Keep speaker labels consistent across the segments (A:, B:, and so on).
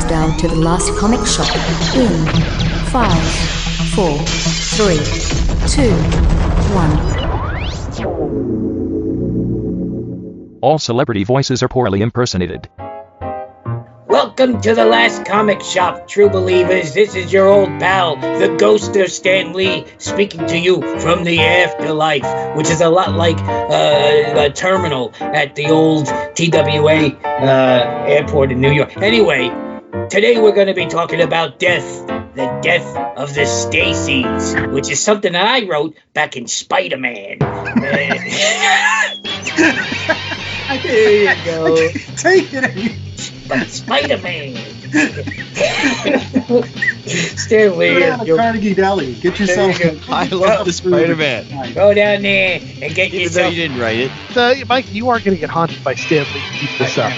A: countdown to the last comic shop in 5, 4, 3, 2, 1.
B: All celebrity voices are poorly impersonated.
C: Welcome to the last comic shop, true believers. This is your old pal, the ghost of Stan Lee, speaking to you from the afterlife, which is a lot like a terminal at the old TWA airport in New York. Anyway, today we're going to be talking about death, the death of the Stacys, which is something that I wrote back in Spider-Man. There you go.
D: Take it.
C: Spider-Man. Stan Lee.
D: Carnegie Deli. Get yourself.
E: I love the Spider-Man.
C: Go down there and get
E: Even
C: yourself.
E: though you didn't write it.
F: Mike, you are going to get haunted by Stan Lee. Keep this up.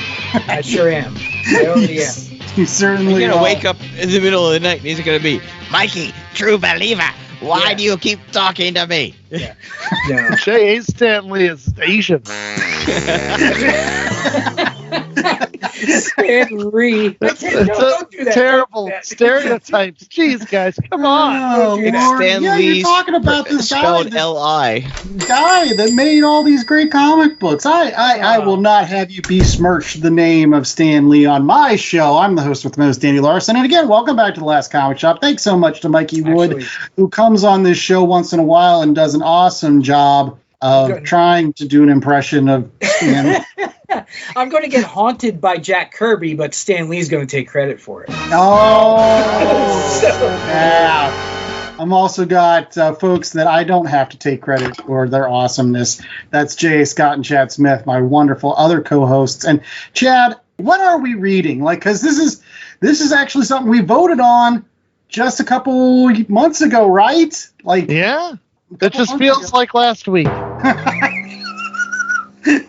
C: I sure am. I already am.
D: You certainly
E: You're going to
D: are.
E: wake up in the middle of the night and he's going to be, Mikey, true believer, why do you keep talking to me?
C: Yeah. No.
F: Jay Stan Lee is Asian.
C: Stan Lee.
F: It's
C: Don't do that.
F: terrible
C: Don't do that.
F: stereotypes. Jeez, guys, come on.
D: Oh,
C: It's
D: Lord.
E: Stan
D: Yeah,
E: Lee's
D: you're talking about this
E: spelled L-I.
D: guy that made all these great comic books. I will not have you besmirch the name of Stan Lee on my show. I'm the host with the most, Danny Larson. And again, welcome back to the Last Comic Shop. Thanks so much to Mikey Wood, who comes on this show once in a while and does an awesome job of trying to do an impression of Stan.
C: I'm going to get haunted by Jack Kirby, but Stan Lee's going to take credit for it.
D: Oh, yeah. I'm also got folks that I don't have to take credit for their awesomeness. That's Jay Scott and Chad Smith, my wonderful other co-hosts. And Chad, what are we reading? Like, because this is actually something we voted on just a couple months ago, right? Like,
F: Yeah, that just feels like last week.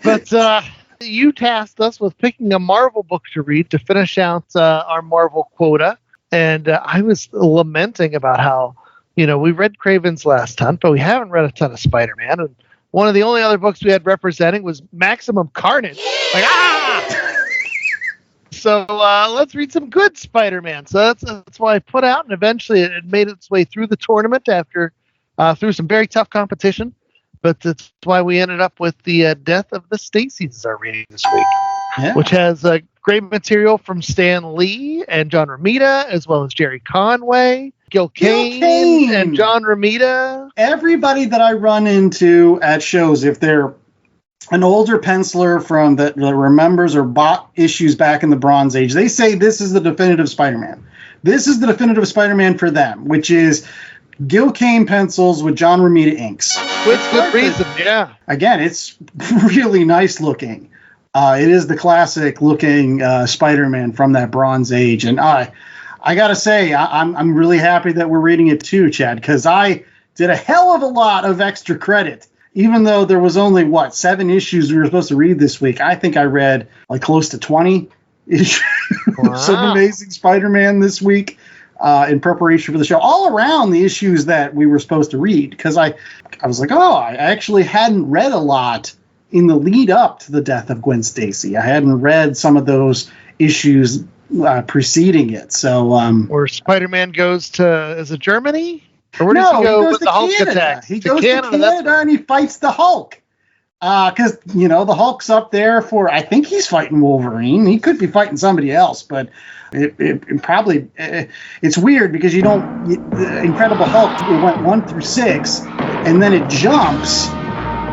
F: But you tasked us with picking a Marvel book to read to finish out our Marvel quota. And I was lamenting about how, we read Craven's Last Hunt, but we haven't read a ton of Spider-Man. And one of the only other books we had representing was Maximum Carnage. Like, So let's read some good Spider-Man. So that's why I put out, and eventually it made its way through the tournament after through some very tough competition. But that's why we ended up with the Death of the Stacys as our reading this week, which has great material from Stan Lee and John Romita, as well as Gerry Conway, Gil Kane, and John Romita.
D: Everybody that I run into at shows, if they're an older penciler from that remembers or bought issues back in the Bronze Age, they say this is the definitive Spider-Man. This is the definitive Spider-Man for them, which is Gil Kane pencils with John Romita inks.
F: With good reason, yeah.
D: Again, it's really nice looking. It is the classic looking Spider-Man from that Bronze Age. And I got to say, I'm really happy that we're reading it too, Chad, because I did a hell of a lot of extra credit. Even though there was only, 7 issues we were supposed to read this week, I think I read like close to 20 issues of Amazing Spider-Man this week. In preparation for the show, all around the issues that we were supposed to read, because I was like, I actually hadn't read a lot in the lead up to the Death of Gwen Stacy. I hadn't read some of those issues preceding it. So,
F: where Spider-Man goes to, is it Germany? Or where
D: no,
F: does he go
D: he goes
F: with
D: to
F: the Hulk
D: Canada.
F: attack?
D: He goes to Canada and he fights the Hulk. Because, the Hulk's up there for, I think he's fighting Wolverine. He could be fighting somebody else, but it probably, it's weird because Incredible Hulk, it went 1 through 6, and then it jumps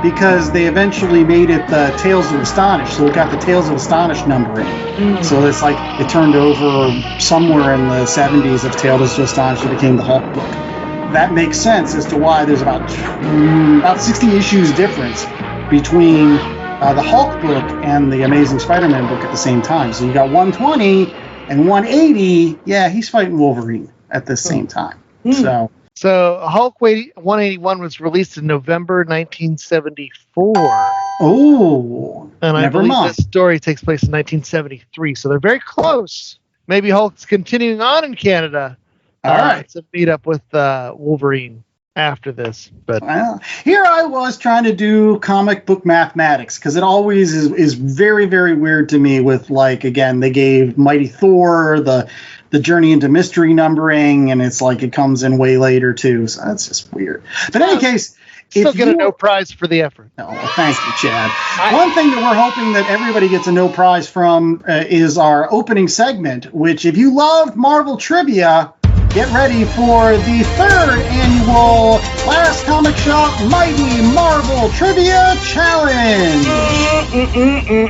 D: because they eventually made it the Tales of Astonish, so it got the Tales of Astonish number in it. So it's like it turned over somewhere in the 70s of Tales of Astonish, it became the Hulk book. That makes sense as to why there's about 60 issues difference between the Hulk book and the Amazing Spider-Man book at the same time. So you got 120 and 180. Yeah, he's fighting Wolverine at the same time.
F: So Hulk 181 was released in November 1974.
D: Oh,
F: and I believe this story takes place in 1973. So they're very close. Maybe Hulk's continuing on in Canada.
D: All right.
F: To meet up with Wolverine. after this. But
D: Well, here I was trying to do comic book mathematics because it always is very, very weird to me with, like, again, they gave Mighty Thor the Journey into Mystery numbering, and it's like it comes in way later, too. So that's just weird. But in any case,
F: still get a no prize for the effort.
D: Oh, well, thank you, Chad. One thing that we're hoping that everybody gets a no prize from is our opening segment, which, if you loved Marvel trivia, get ready for the 3rd annual Last Comic Shop Mighty Marvel Trivia Challenge.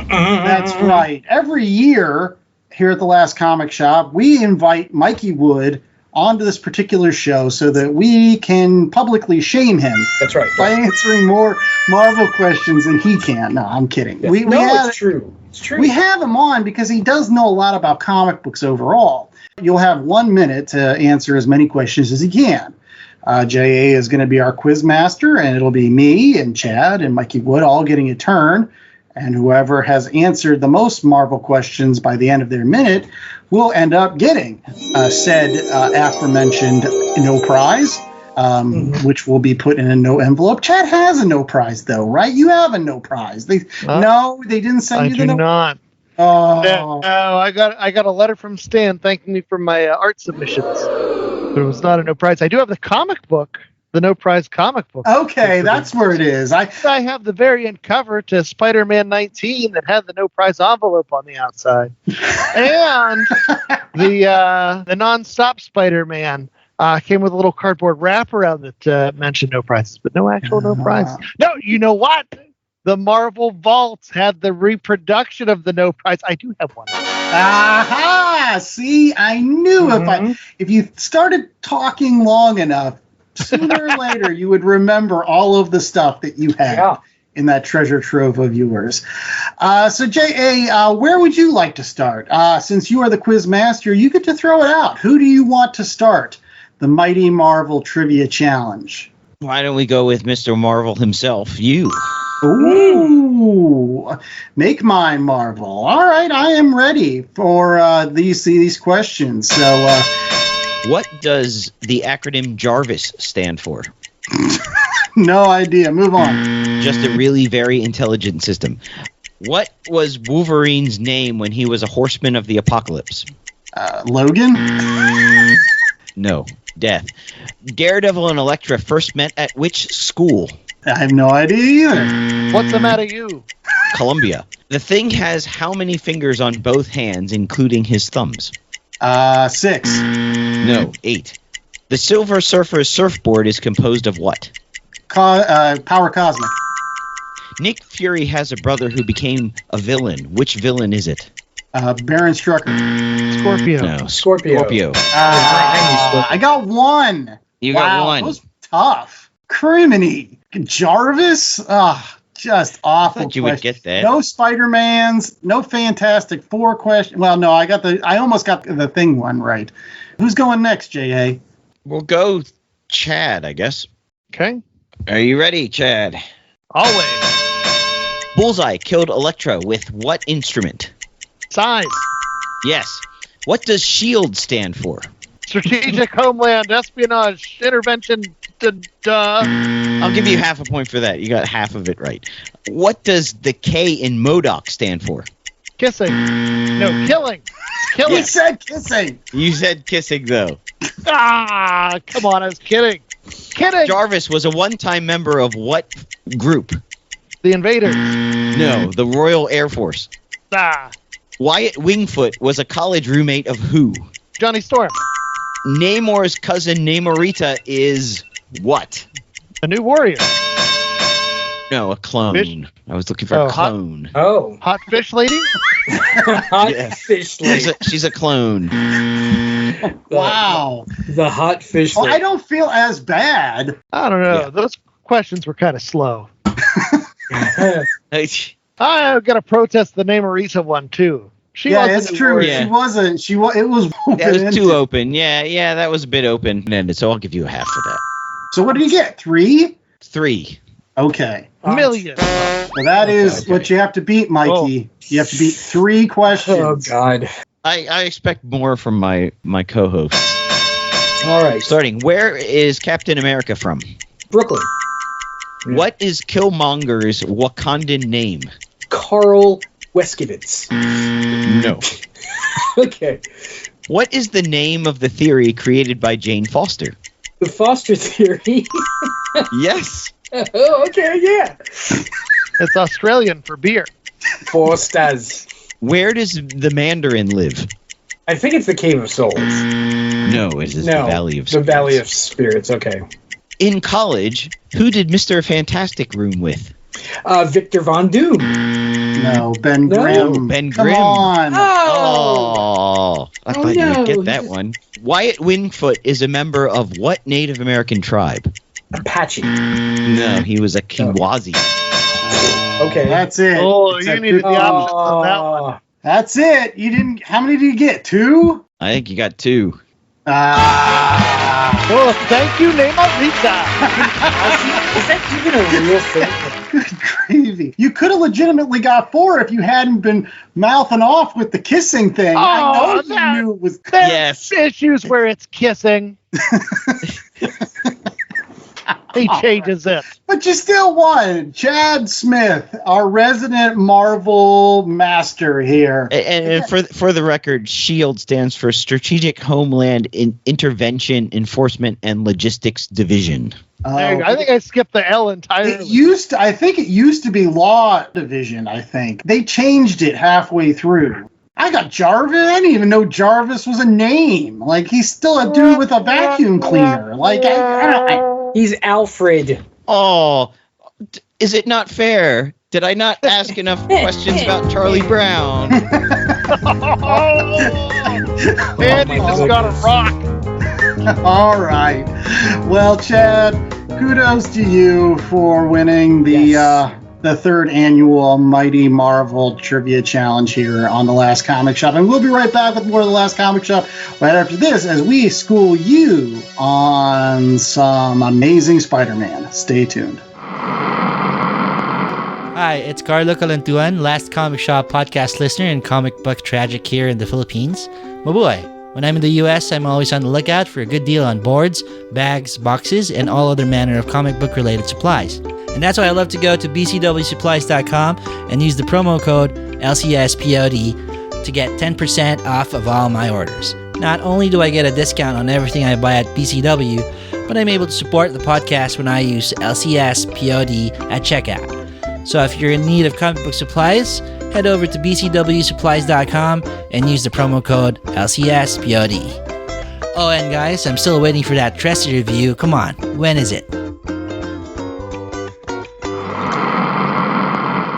D: That's right. Every year here at the Last Comic Shop, we invite Mikey Wood onto this particular show so that we can publicly shame him.
C: That's right.
D: By answering more Marvel questions than he can. No, I'm kidding.
C: Yeah. It's true. It's true.
D: We have him on because he does know a lot about comic books overall. You'll have 1 minute to answer as many questions as he can. J.A. is going to be our quiz master, and it'll be me and Chad and Mikey Wood all getting a turn. And whoever has answered the most Marvel questions by the end of their minute will end up getting said aforementioned no prize, which will be put in a no envelope. Chad has a no prize, though, right? You have a no prize. No, they didn't send you the no.
F: I do not.
D: Oh,
F: no, I got a letter from Stan thanking me for my art submissions, but it was not a no prize. I do have the comic book. The no prize comic book.
D: Okay, that's where it is. I
F: have the variant cover to Spider-Man 19 that had the no prize envelope on the outside, and the non-stop Spider-Man came with a little cardboard wraparound that mentioned no prizes, but no actual no prize. No, you know what? The Marvel Vaults had the reproduction of the no prize. I do have one.
D: Aha! See, I knew if you started talking long enough, sooner or later, you would remember all of the stuff that you had in that treasure trove of yours. So, J.A., where would you like to start? Since you are the quiz master, you get to throw it out. Who do you want to start the Mighty Marvel Trivia Challenge?
E: Why don't we go with Mr. Marvel himself, you?
D: Ooh, make mine Marvel. All right, I am ready for these questions. So,
E: what does the acronym JARVIS stand for?
D: No idea. Move on.
E: Just a really very intelligent system. What was Wolverine's name when he was a horseman of the apocalypse?
D: Logan?
E: No. Death. Daredevil and Elektra first met at which school?
D: I have no idea either.
F: What's the matter, you?
E: Columbia. The Thing has how many fingers on both hands, including his thumbs?
D: 6.
E: No, 8. The Silver Surfer's surfboard is composed of what?
D: Power Cosmic.
E: Nick Fury has a brother who became a villain. Which villain is it?
D: Baron Strucker.
F: Scorpio.
E: No,
C: Scorpio.
D: I got one.
E: You got one.
D: That was tough. Criminy. Jarvis? Just awful.
E: I thought you would get that.
D: No Spider-Mans, no Fantastic Four question. Well, no, I almost got the Thing one right. Who's going next, J.A.?
E: We'll go Chad, I guess.
F: Okay.
E: Are you ready, Chad?
F: Always.
E: Bullseye killed Elektra with what instrument?
F: Size.
E: Yes. What does SHIELD stand for?
F: Strategic Homeland Espionage Intervention.
E: I'll give you half a point for that. You got half of it right. What does the K in MODOK stand for?
F: Kissing. No, killing. Killing.
D: You said kissing.
E: You said kissing, though.
F: Come on, I was kidding. Kidding.
E: Jarvis was a one-time member of what group?
F: The Invaders.
E: No, the Royal Air Force. Wyatt Wingfoot was a college roommate of who?
F: Johnny Storm.
E: Namor's cousin Namorita is what?
F: A new warrior.
E: No, a clone.
F: Fish?
E: I was looking for a clone.
F: Hot fish lady?
C: Hot fish lady.
E: She's a clone.
D: Wow.
C: The hot fish lady.
D: I don't feel as bad.
F: I don't know.
E: Yeah.
F: Those questions were kind of slow.
E: Hey,
F: I got to protest the Namorita one, too.
D: It's true.
E: Yeah.
D: She wasn't. It was open.
E: That was too open. Yeah, that was a bit open-ended, so I'll give you a half for that.
D: So what do you get? 3?
E: 3.
D: Okay.
F: Million.
D: Well, that is what you have to beat, Mikey. You have to beat 3 questions.
C: Oh, God.
E: I expect more from my co-hosts.
C: All right.
E: Starting, where is Captain America from?
C: Brooklyn.
E: What is Killmonger's Wakandan name?
C: Carl Weskowitz.
E: No.
C: Okay.
E: What is the name of the theory created by Jane Foster?
C: The Foster theory.
E: Yes.
C: Oh, okay, yeah.
F: It's Australian for beer.
C: Fosters.
E: Where does the Mandarin live?
C: I think it's the Cave of Souls.
E: No, it is the Valley of
C: the
E: Spirits.
C: Valley of Spirits, okay.
E: In college, who did Mr. Fantastic room with?
C: Victor Von Doom.
D: No, Ben Grimm.
E: Ben
D: Come
E: Grimm.
D: on.
E: Oh, I thought you would get that
C: just-
E: one. Wyatt Wingfoot is a member of what Native American tribe?
C: Apache.
E: No, he was a Kiwazi.
C: Okay.
D: That's it.
F: Oh,
D: It's
F: you
D: a
F: needed the
D: 50.
F: options on that one.
D: That's it. You didn't. How many did you get? 2?
E: I think you got 2.
D: Ah.
F: Oh, thank you, Nemarita.
C: Is that even a real thing?
D: Good gravy. You could have legitimately got 4 if you hadn't been mouthing off with the kissing thing. I know you knew it was.
F: There's
E: Yes.
F: issues where it's kissing. He changes it.
D: But you still won. Chad Smith, our resident Marvel master here.
E: And for the record, SHIELD stands for Strategic Homeland Intervention Enforcement and Logistics Division.
F: There you go. I think I skipped the L entirely.
D: I think it used to be Law Division, I think. They changed it halfway through. I got Jarvis. I didn't even know Jarvis was a name. Like, he's still a dude with a vacuum cleaner. Like,
C: He's Alfred.
E: Oh, is it not fair? Did I not ask enough questions about Charlie Brown?
F: And he just got a rock.
D: All right. Well, Chad, kudos to you for winning the third annual Mighty Marvel Trivia Challenge here on The Last Comic Shop. And we'll be right back with more of The Last Comic Shop right after this as we school you on some amazing Spider-Man. Stay tuned.
G: Hi, it's Carlo Calantuan, Last Comic Shop podcast listener and comic book tragic here in the Philippines. Mabuhay! When I'm in the US, I'm always on the lookout for a good deal on boards, bags, boxes, and all other manner of comic book related supplies. And that's why I love to go to bcwsupplies.com and use the promo code LCSPOD to get 10% off of all my orders. Not only do I get a discount on everything I buy at BCW, but I'm able to support the podcast when I use LCSPOD at checkout. So if you're in need of comic book supplies, head over to bcwsupplies.com and use the promo code LCSPOD. Oh, and guys, I'm still waiting for that Tressie review. Come on, when is it?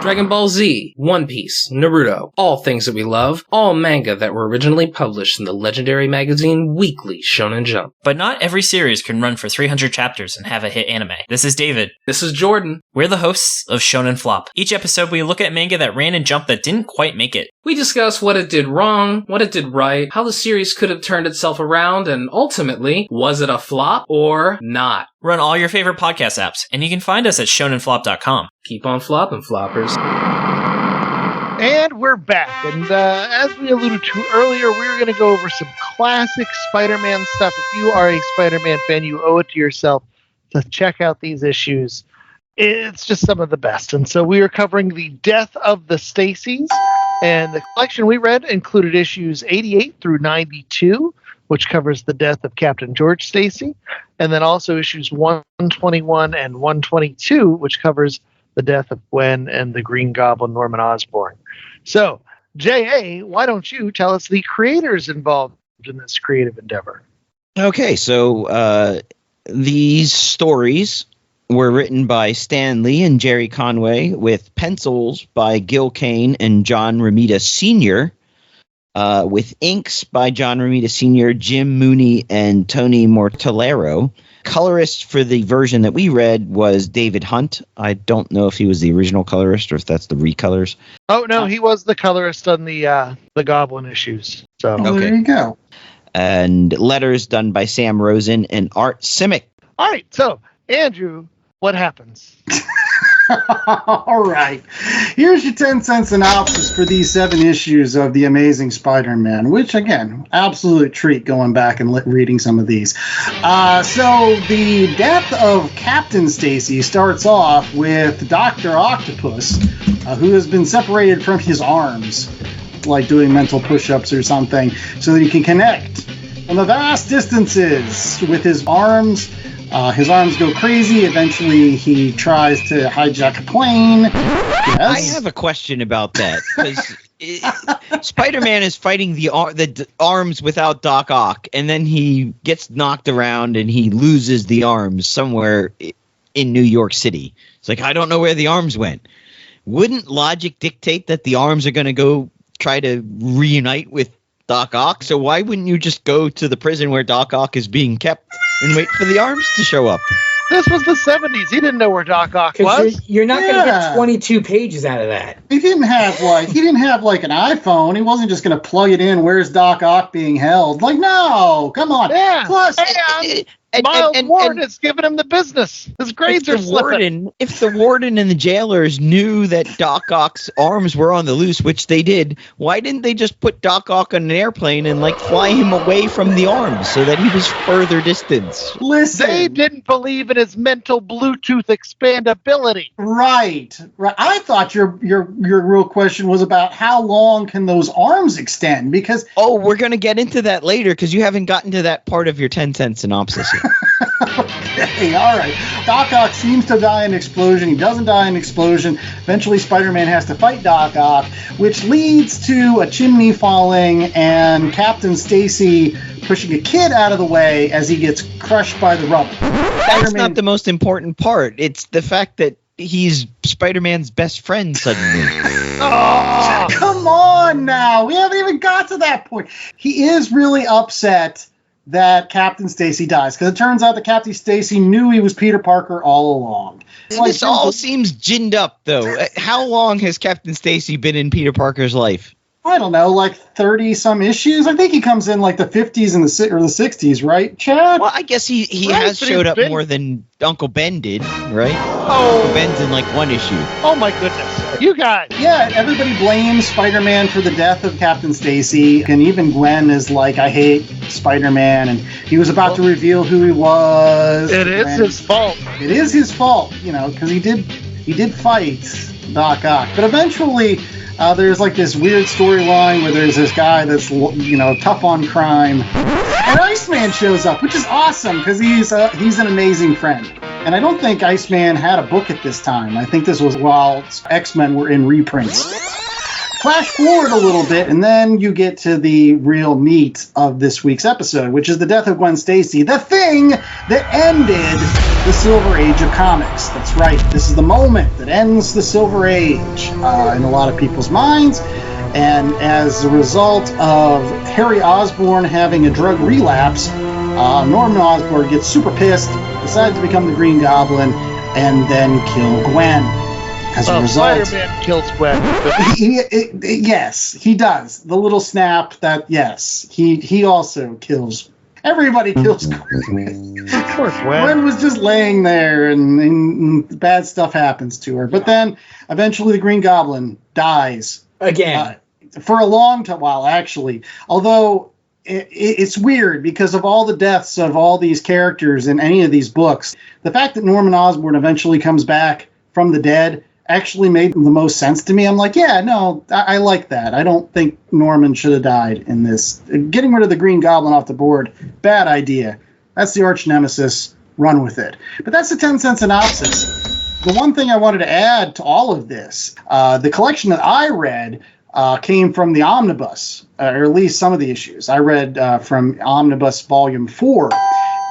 H: Dragon Ball Z, One Piece, Naruto, all things that we love, all manga that were originally published in the legendary magazine Weekly Shonen Jump.
I: But not every series can run for 300 chapters and have a hit anime. This is David.
H: This is Jordan.
I: We're the hosts of Shonen Flop. Each episode we look at manga that ran in Jump that didn't quite make it.
H: We discuss what it did wrong, what it did right, how the series could have turned itself around, and ultimately, was it a flop or not?
I: We're on all your favorite podcast apps, and you can find us at shonenflop.com.
H: Keep on flopping, floppers.
F: And we're back. And as we alluded to earlier, we were going to go over some classic Spider-Man stuff. If you are a Spider-Man fan, you owe it to yourself to check out these issues. It's just some of the best. And so we are covering the Death of the Stacys. And the collection we read included issues 88 through 92, which covers the death of Captain George Stacy. And then also issues 121 and 122, which covers the death of Gwen and the Green Goblin, Norman Osborn. So, J.A., why don't you tell us the creators involved in this creative endeavor?
E: Okay, so these stories were written by Stan Lee and Gerry Conway with pencils by Gil Kane and John Romita Sr., with inks by John Romita Sr., Jim Mooney, and Tony Mortellero. Colorist for the version that we read was David Hunt. I don't know if he was the original colorist or if that's the recolors.
F: Oh, no, he was the colorist on the Goblin issues. So
D: There you go.
E: And letters done by Sam Rosen and Art Simic.
F: All right, so, Andrew, what happens?
D: All right. Here's your 10-cent synopsis for these 7 issues of The Amazing Spider-Man, which, again, absolute treat going back and reading some of these. So the death of Captain Stacy starts off with Dr. Octopus, who has been separated from his arms, like doing mental push-ups or something, so that he can connect from the vast distances with his arms. His arms go crazy. Eventually, he tries to hijack a plane. Yes.
E: I have a question about that, because Spider-Man is fighting the arms without Doc Ock, and then he gets knocked around and he loses the arms somewhere in New York City. It's like, I don't know where the arms went. Wouldn't logic dictate that the arms are going to go try to reunite with Doc Ock? So why wouldn't you just go to the prison where Doc Ock is being kept and wait for the arms to show up?
F: This was the 70s. He didn't know where Doc Ock was.
C: You're not going to get 22 pages out of that.
D: He didn't have like an iPhone. He wasn't just going to plug it in. Where's Doc Ock being held? Like, no, come on.
F: Yeah.
D: Plus,
F: Miles Warren has given him the business. His grades are slipping.
E: If the warden and the jailers knew that Doc Ock's arms were on the loose, which they did, why didn't they just put Doc Ock on an airplane and fly him away from the arms so that he was further distance?
D: Listen,
F: they didn't believe in his mental Bluetooth expandability.
D: Right. I thought your real question was about how long can those arms extend? Because
E: we're going to get into that later because you haven't gotten to that part of your 10-cent synopsis yet.
D: Okay, all right. Doc Ock seems to die in an explosion. He doesn't die in an explosion. Eventually, Spider-Man has to fight Doc Ock, which leads to a chimney falling and Captain Stacy pushing a kid out of the way as he gets crushed by the rubble.
E: That's not the most important part. It's the fact that he's Spider-Man's best friend suddenly.
D: Oh, come on now. We haven't even got to that point. He is really upset that Captain Stacy dies, because it turns out that Captain Stacy knew he was Peter Parker all along.
E: This all seems ginned up, though. How long has Captain Stacy been in Peter Parker's life?
D: I don't know, 30-some issues. I think he comes in the 50s and the 60s, right, Chad?
E: Well, I guess he has showed up more than Uncle Ben did, right?
F: Oh,
E: Uncle Ben's in 1 issue.
F: Oh my goodness. You guys.
D: Yeah, everybody blames Spider-Man for the death of Captain Stacy, and even Gwen is like, I hate Spider-Man, and he was about to reveal who he was.
F: It is his fault.
D: It is his fault, because he did fight Doc Ock. But eventually, there's this weird storyline where there's this guy that's, tough on crime. And Iceman shows up, which is awesome, because he's an amazing friend. And I don't think Iceman had a book at this time. I think this was while X-Men were in reprints. Flash forward a little bit, and then you get to the real meat of this week's episode, which is the death of Gwen Stacy, the thing that ended the Silver Age of comics. That's right. This is the moment that ends the Silver Age in a lot of people's minds. And as a result of Harry Osborn having a drug relapse, Norman Osborn gets super pissed, decides to become the Green Goblin, and then kill Gwen. As a result,
F: Spider-Man kills Gwen.
D: Yes, he does. The little snap that, yes, he also kills. Everybody kills Gwen.
F: Poor Gwen.
D: Gwen was just laying there, and bad stuff happens to her. But then, eventually, the Green Goblin dies.
C: Again.
D: For a long while, actually. Although, it's weird, because of all the deaths of all these characters in any of these books, the fact that Norman Osborn eventually comes back from the dead actually made the most sense to me. I'm like, yeah, no, I like that. I don't think Norman should have died in this. Getting rid of the Green Goblin off the board, bad idea. That's the arch nemesis. Run with it. But that's the 10-cent synopsis. The one thing I wanted to add to all of this, the collection that I read came from the Omnibus, or at least some of the issues. I read from Omnibus Volume 4.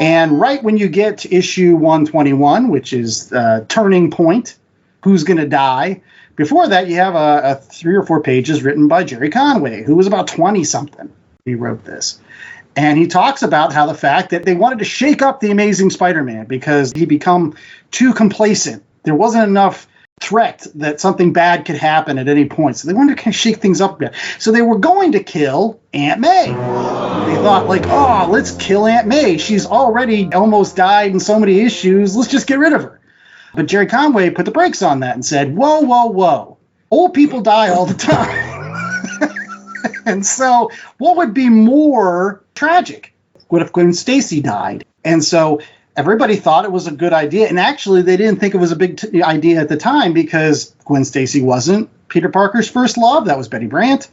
D: And right when you get to issue 121, which is Turning Point, Who's Going to Die? Before that, you have a 3 or 4 pages written by Gerry Conway, who was about 20-something. He wrote this. And he talks about how the fact that they wanted to shake up the Amazing Spider-Man because he'd become too complacent. There wasn't enough threat that something bad could happen at any point. So they wanted to kind of shake things up a bit. So they were going to kill Aunt May. They thought, let's kill Aunt May. She's already almost died in so many issues. Let's just get rid of her. But Gerry Conway put the brakes on that and said, whoa, whoa, whoa. Old people die all the time. And so what would be more tragic? What if Gwen Stacy died? And so everybody thought it was a good idea. And actually, they didn't think it was a big idea at the time because Gwen Stacy wasn't Peter Parker's first love. That was Betty Brant.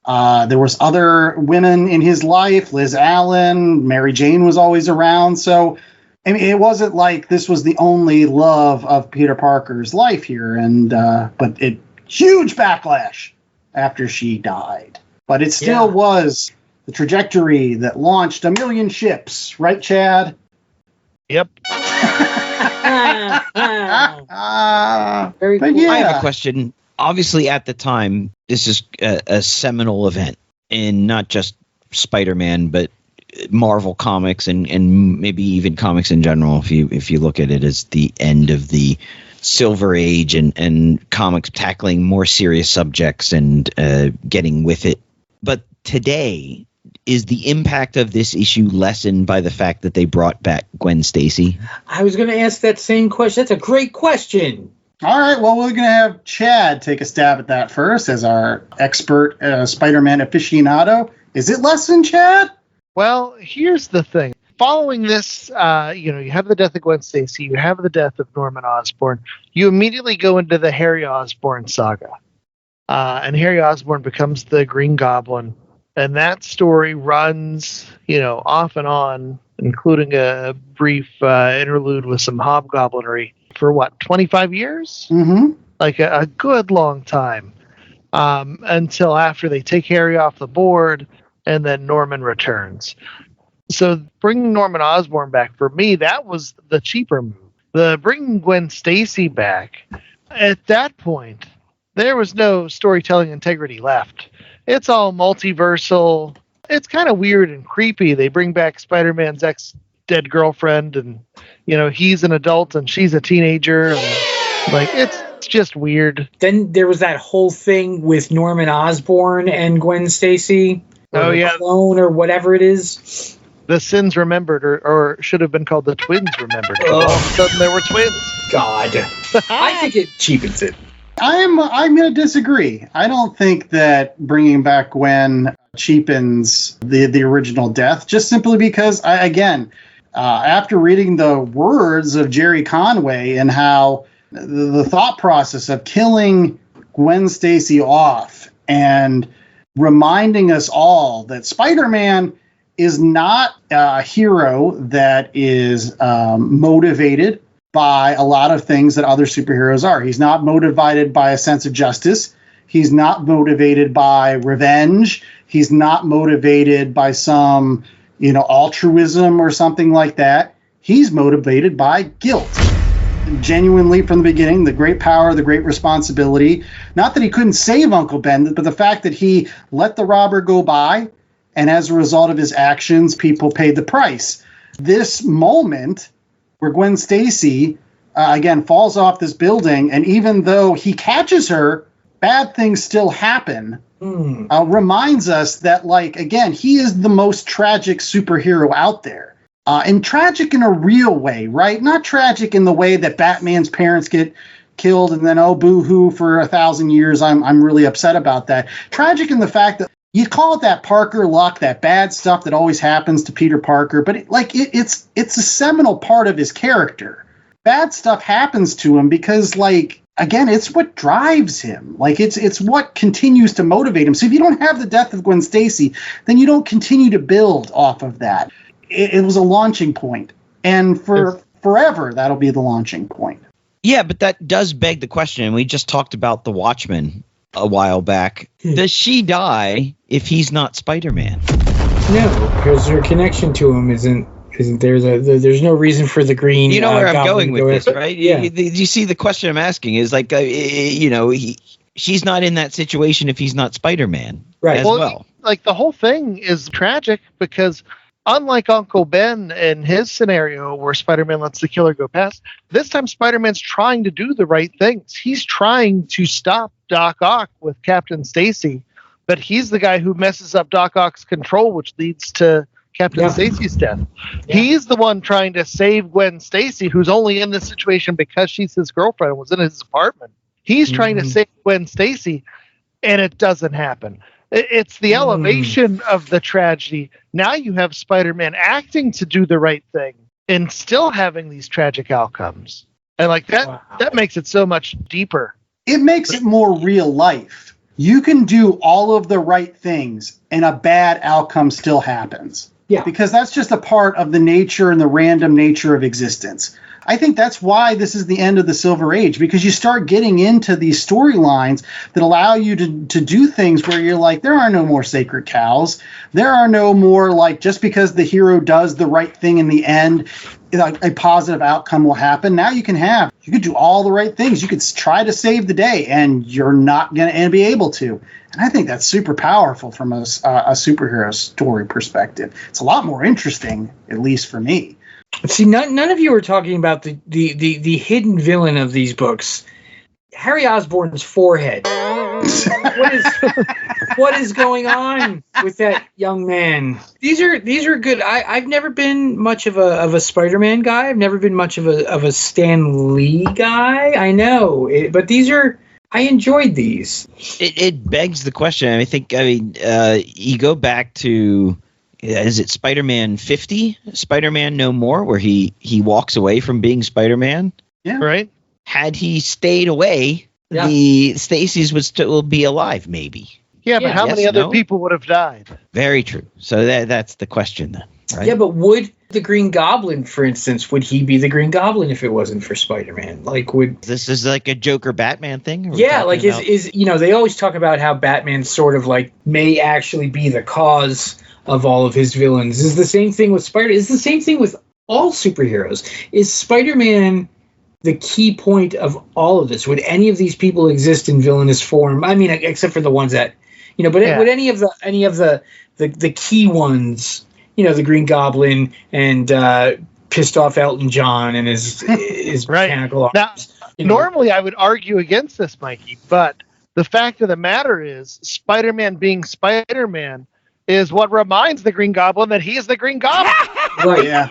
D: There was other women in his life, Liz Allen, Mary Jane was always around. So, I mean, it wasn't like this was the only love of Peter Parker's life here. And but huge backlash after she died. But it still was the trajectory that launched a million ships, right, Chad?
F: Yep.
C: Very cool.
D: Yeah.
E: I have a question. Obviously, at the time, this is a seminal event in not just Spider-Man, but Marvel comics and maybe even comics in general. If you look at it as the end of the Silver Age and comics tackling more serious subjects and getting with it. But today, is the impact of this issue lessened by the fact that they brought back Gwen Stacy?
C: I was going to ask that same question. That's a great question.
D: All right, well, we're going to have Chad take a stab at that first as our expert Spider-Man aficionado. Is it lessened, Chad?
F: Well, here's the thing. Following this, you have the death of Gwen Stacy, you have the death of Norman Osborn, you immediately go into the Harry Osborn saga. And Harry Osborn becomes the Green Goblin. And that story runs, off and on, including a brief interlude with some hobgoblinery for 25 years?
D: Mm-hmm.
F: Like a good long time. Until after they take Harry off the board and then Norman returns. So bringing Norman Osborn back, for me, that was the cheaper move. The bringing Gwen Stacy back, at that point, there was no storytelling integrity left. It's all multiversal. It's kind of weird and creepy. They bring back Spider-Man's ex-dead girlfriend, and he's an adult and she's a teenager. And, it's just weird.
C: Then there was that whole thing with Norman Osborn and Gwen Stacy. Clone or whatever it is.
F: The Sins Remembered, or should have been called the Twins Remembered. All of a sudden there were twins.
C: God. I think it cheapens it.
D: I'm going to disagree. I don't think that bringing back Gwen cheapens the original death, just simply because, after reading the words of Gerry Conway and how the thought process of killing Gwen Stacy off and reminding us all that Spider-Man is not a hero that is motivated by a lot of things that other superheroes are. He's not motivated by a sense of justice. He's not motivated by revenge. He's not motivated by some, altruism or something like that. He's motivated by guilt. Genuinely, from the beginning, the great power, the great responsibility. Not that he couldn't save Uncle Ben, but the fact that he let the robber go by, and as a result of his actions, people paid the price. This moment where Gwen Stacy, falls off this building, and even though he catches her, bad things still happen, reminds us that, he is the most tragic superhero out there. And tragic in a real way, right? Not tragic in the way that Batman's parents get killed and then, oh, boo-hoo, for 1,000 years, I'm really upset about that. Tragic in the fact that you call it that Parker luck, that bad stuff that always happens to Peter Parker, but it's a seminal part of his character. Bad stuff happens to him because, it's what drives him. It's what continues to motivate him. So if you don't have the death of Gwen Stacy, then you don't continue to build off of that. It was a launching point, and for forever, that'll be the launching point.
E: Yeah, but that does beg the question, and we just talked about the Watchmen a while back. Does she die if he's not Spider-Man?
C: No, because her connection to him isn't there. There's no reason for the green.
E: You know where I'm going with this, right?
C: Yeah.
E: You see, the question I'm asking is she's not in that situation if he's not Spider-Man,
C: right?
E: As well.
F: The whole thing is tragic because, unlike Uncle Ben in his scenario where Spider-Man lets the killer go past, this time Spider-Man's trying to do the right things. He's trying to stop Doc Ock with Captain Stacy, but he's the guy who messes up Doc Ock's control, which leads to Captain Stacy's death.
C: Yeah.
F: He's the one trying to save Gwen Stacy, who's only in this situation because she's his girlfriend and was in his apartment. He's trying to save Gwen Stacy, and it doesn't happen. It's the elevation of the tragedy. Now you have Spider-Man acting to do the right thing and still having these tragic outcomes. And like that makes it so much deeper.
D: It makes it more real life. You can do all of the right things and a bad outcome still happens.
C: Yeah.
D: Because that's just a part of the nature and the random nature of existence. I think that's why this is the end of the Silver Age, because you start getting into these storylines that allow you to do things where you're like, there are no more sacred cows. There are no more, like, just because the hero does the right thing in the end, a positive outcome will happen. Now you could do all the right things. You could try to save the day, and you're not going to be able to. And I think that's super powerful from a superhero story perspective. It's a lot more interesting, at least for me.
C: See, none of you are talking about the hidden villain of these books, Harry Osborn's forehead. What is going on with that young man? These are good. I've never been much of a Spider-Man guy. I've never been much of a Stan Lee guy. I know, but these are. I enjoyed these.
E: It begs the question. You go back to. Is it Spider-Man 50? Spider-Man No More, where he walks away from being Spider-Man?
D: Yeah.
F: Right.
E: Had he stayed away, the Stacys would still be alive, maybe.
F: Yeah, but how many other people would have died?
E: Very true. So that's the question then. Right?
C: Yeah, but would the Green Goblin, for instance, would he be the Green Goblin if it wasn't for Spider-Man? Like, would
E: this is like a Joker Batman thing?
C: Yeah, like is they always talk about how Batman sort of like may actually be the cause of all of his villains. Is the same thing with Spider. Is the same thing with all superheroes. Is Spider-Man the key point of all of this? Would any of these people exist in villainous form? I mean, except for the ones that, but would any of the key ones, the Green Goblin and pissed off Elton John and his mechanical arms.
F: Now, normally I would argue against this, Mikey, but the fact of the matter is Spider-Man being Spider-Man is what reminds the Green Goblin that he is the Green Goblin.
D: Right. Yeah.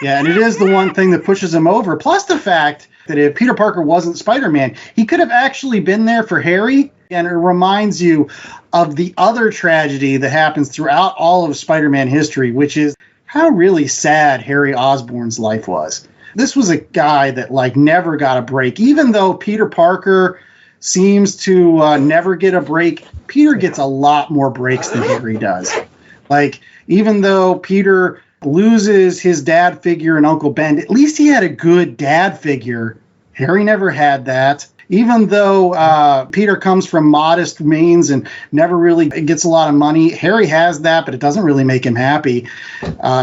D: Yeah, and it is the one thing that pushes him over. Plus the fact that if Peter Parker wasn't Spider-Man, he could have actually been there for Harry. And it reminds you of the other tragedy that happens throughout all of Spider-Man history, which is how really sad Harry Osborn's life was. This was a guy that never got a break. Even though Peter Parker seems to never get a break, Peter gets a lot more breaks than Harry does. Even though Peter loses his dad figure in Uncle Ben, at least he had a good dad figure. Harry never had that. Even though Peter comes from modest means and never really gets a lot of money, Harry has that, but it doesn't really make him happy.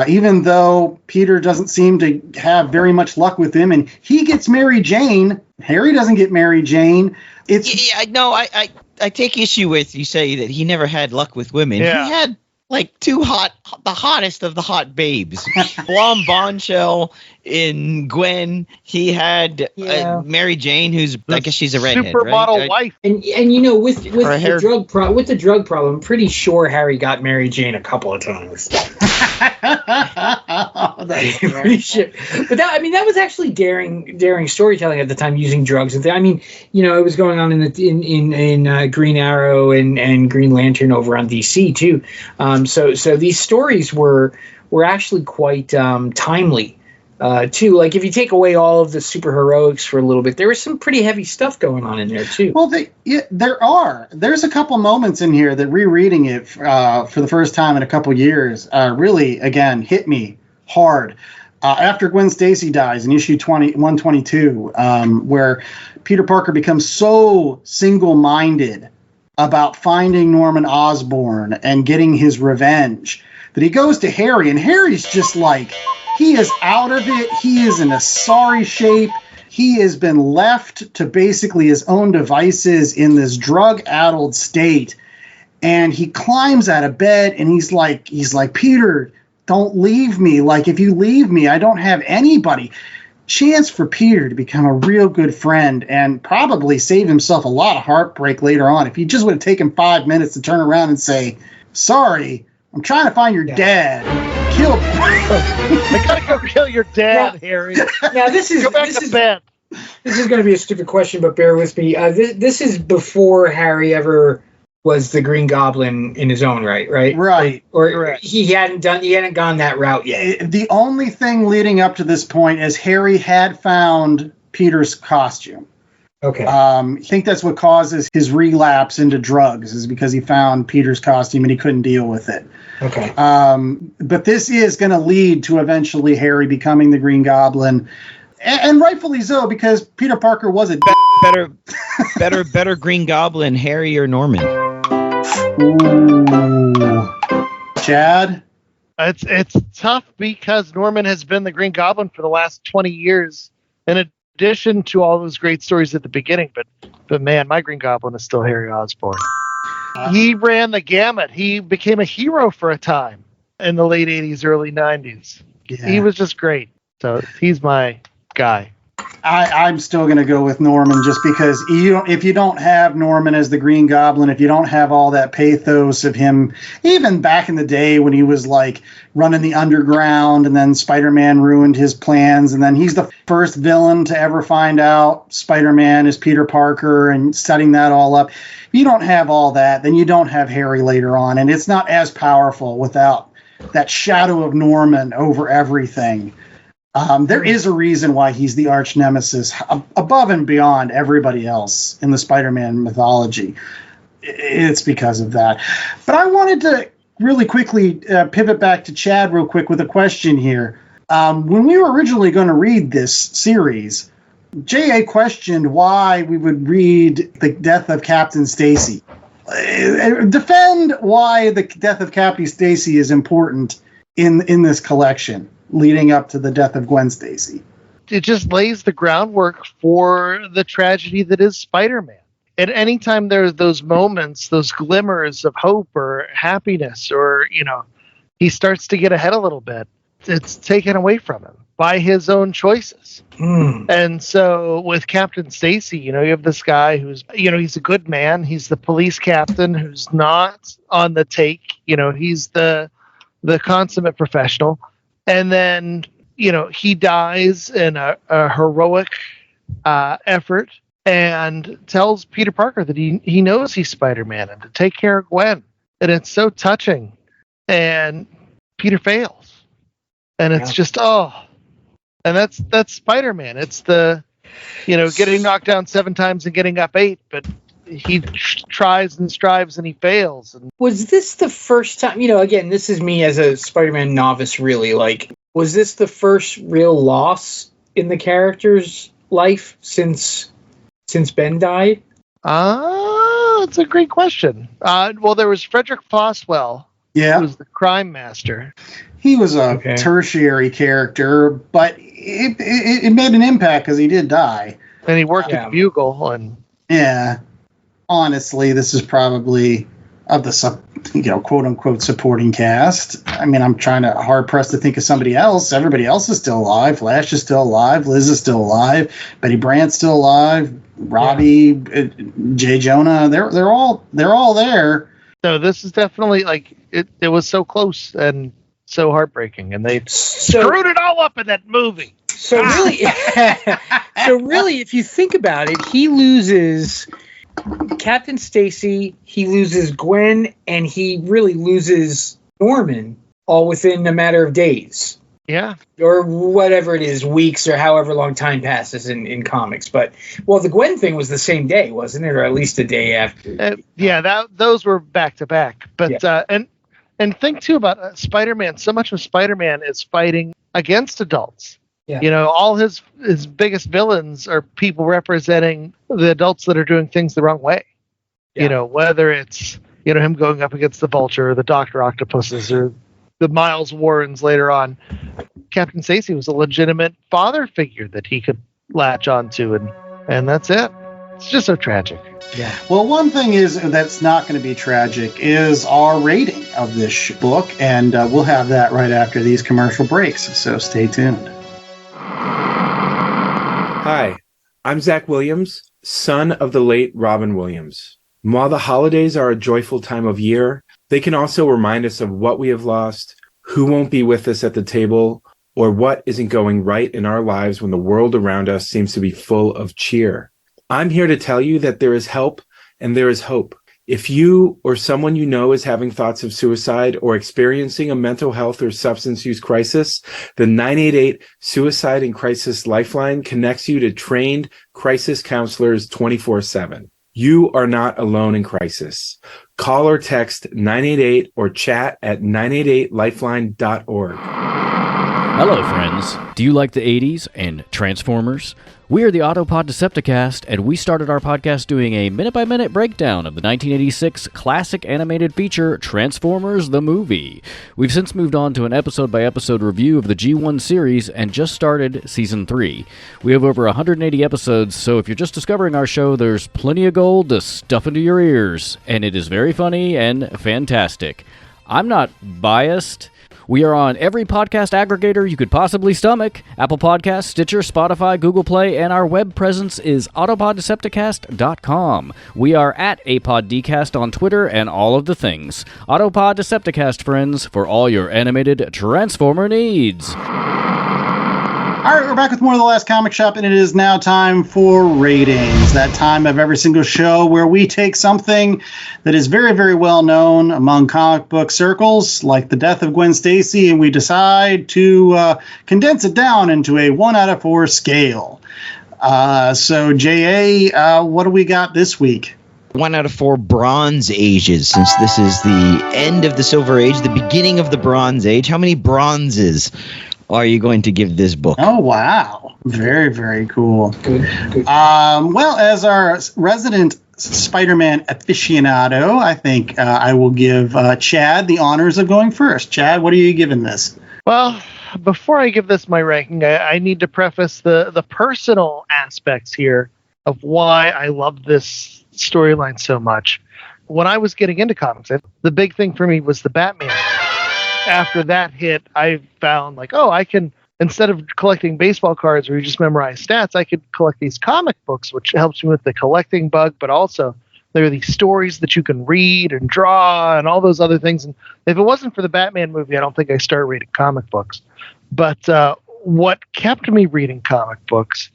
D: Even though Peter doesn't seem to have very much luck with him, and he gets Mary Jane, Harry doesn't get Mary Jane.
E: I take issue with you say that he never had luck with women.
F: Yeah.
E: He had the hottest of the hot babes. Blonde Bombshell in Gwen. He had Mary Jane, who's I guess she's a redhead,
F: supermodel
E: right?
F: wife.
C: And with the drug problem, I'm pretty sure Harry got Mary Jane a couple of times. Pretty sure. But that was actually daring storytelling at the time, using drugs. And it was going on in Green Arrow and Green Lantern over on DC too. So these stories were actually quite timely. Too, if you take away all of the superheroics for a little bit, there was some pretty heavy stuff going on in there too.
D: Well, there's a couple moments in here that rereading it for the first time in a couple years really again hit me hard. After Gwen Stacy dies in issue 122, where Peter Parker becomes so single-minded about finding Norman Osborn and getting his revenge that he goes to Harry, and Harry's just he is out of it. He is in a sorry shape. He has been left to basically his own devices in this drug-addled state. And he climbs out of bed and he's like, Peter, don't leave me. If you leave me, I don't have anybody. Chance for Peter to become a real good friend and probably save himself a lot of heartbreak later on if he just would have taken 5 minutes to turn around and say, sorry, I'm trying to find your dad. Kill him.
F: I gotta go kill your dad, Harry.
C: Now this is
F: Go back to bed.
C: This is going to be a stupid question, but bear with me. This is before Harry ever was the Green Goblin in his own right?
D: Right.
C: Or he hadn't gone that route yet.
D: The only thing leading up to this point is Harry had found Peter's costume.
C: Okay.
D: I think that's what causes his relapse into drugs, is because he found Peter's costume and he couldn't deal with it.
C: Okay.
D: But this is going to lead to eventually Harry becoming the Green Goblin. And rightfully so, because Peter Parker was a
E: better Green Goblin, Harry or Norman?
D: Ooh. Chad?
F: It's tough because Norman has been the Green Goblin for the last 20 years, in addition to all those great stories at the beginning. But man, my Green Goblin is still Harry Osborn. He ran the gamut. He became a hero for a time in the late 80s, early 90s.
D: Yeah.
F: He was just great. So he's my guy.
D: I'm still going to go with Norman, just because if you don't have Norman as the Green Goblin, if you don't have all that pathos of him, even back in the day when he was like running the underground and then Spider-Man ruined his plans, and then he's the first villain to ever find out Spider-Man is Peter Parker and setting that all up. If you don't have all that, then you don't have Harry later on, and it's not as powerful without that shadow of Norman over everything. There is a reason why he's the arch nemesis above and beyond everybody else in the Spider-Man mythology. It's because of that. But I wanted to really quickly pivot back to Chad real quick with a question here. When we were originally going to read this series, J.A. questioned why we would read The Death of Captain Stacy. Defend why the death of Captain Stacy is important in this collection, leading up to the death of Gwen Stacy.
F: It just lays the groundwork for the tragedy that is Spider-Man. And anytime there's those moments, those glimmers of hope or happiness, or, he starts to get ahead a little bit, it's taken away from him by his own choices. And so with Captain Stacy, you have this guy who's, he's a good man. He's the police captain who's not on the take. He's the consummate professional. And then, he dies in a heroic effort and tells Peter Parker that he knows he's Spider-Man and to take care of Gwen. And it's so touching. And Peter fails. And it's just, and that's Spider-Man. It's the, getting knocked down 7 times and getting up 8, but he tries and strives and he fails. And
C: was this the first time, again, this is me as a Spider-Man novice, really, was this the first real loss in the character's life since Ben died?
F: That's a great question. Well, there was Frederick Foswell.
D: Yeah.
F: Who was the crime master.
D: He was a tertiary character, but it made an impact because he did die.
F: And he worked at Bugle. And
D: yeah. Honestly, this is probably of the quote unquote supporting cast. I mean, I'm trying to hard pressed to think of somebody else. Everybody else is still alive. Flash is still alive. Liz is still alive. Betty Brant's still alive. Robbie, J. Jonah, they're all there.
F: No, this is definitely it was so close and so heartbreaking, and they screwed it all up in that movie.
C: So really, if you think about it, he loses Captain Stacy, he loses Gwen, and he really loses Norman all within a matter of days.
F: Yeah. Or
C: whatever it is, weeks or however long time passes in comics. But, the Gwen thing was the same day, wasn't it? Or at least a day after.
F: Those were back to back. But, and think too about Spider-Man. So much of Spider-Man is fighting against adults. Yeah. All his biggest villains are people representing the adults that are doing things the wrong way. Yeah. Whether it's, him going up against the Vulture or the Dr. Octopuses or the Miles Warrens later on. Captain Stacy was a legitimate father figure that he could latch onto, and that's it. It's just so tragic.
D: Yeah. Well, one thing is that's not going to be tragic is our rating of this book, and we'll have that right after these commercial breaks, so stay tuned.
J: Hi, I'm Zach Williams, son of the late Robin Williams. While the holidays are a joyful time of year, They can also remind us of what we have lost, who won't be with us at the table, or what isn't going right in our lives when the world around us seems to be full of cheer. I'm here to tell you that there is help and there is hope. If you or someone you know is having thoughts of suicide or experiencing a mental health or substance use crisis, the 988 Suicide and Crisis Lifeline connects you to trained crisis counselors 24/7. You are not alone in crisis. Call or text 988 or chat at 988lifeline.org.
K: Hello, friends. Do you like the 80s and Transformers? We are the Autopod Decepticast, and we started our podcast doing a minute-by-minute breakdown of the 1986 classic animated feature Transformers the Movie. We've since moved on to an episode-by-episode review of the G1 series and just started Season 3. We have over 180 episodes, so if you're just discovering our show, there's plenty of gold to stuff into your ears, and it is very funny and fantastic. I'm not biased. We are on every podcast aggregator you could possibly stomach: Apple Podcasts, Stitcher, Spotify, Google Play, and our web presence is autopoddecepticast.com. We are at APodDcast on Twitter and all of the things. Autopod Decepticast, friends, for all your animated Transformer needs.
D: All right, we're back with more of The Last Comic Shop, and it is now time for ratings. That time of every single show where we take something that is very, very well known among comic book circles, like the Death of Gwen Stacy, and we decide to condense it down into a 1 out of 4 scale. So, J.A., what do we got this week?
E: 1 out of 4 Bronze Ages, since this is the end of the Silver Age, the beginning of the Bronze Age. How many bronzes are you going to give this book?
D: Oh, wow. Very, very cool.
C: Good.
D: Well, as our resident Spider-Man aficionado, I think I will give Chad the honors of going first. Chad, what are you giving this?
F: Well, before I give this my ranking, I need to preface the personal aspects here of why I love this storyline so much. When I was getting into comics, the big thing for me was the Batman. After that hit, I found I can, instead of collecting baseball cards where you just memorize stats, I could collect these comic books, which helps me with the collecting bug, but also there are these stories that you can read and draw and all those other things. And if it wasn't for the Batman movie, I don't think I started reading comic books. But what kept me reading comic books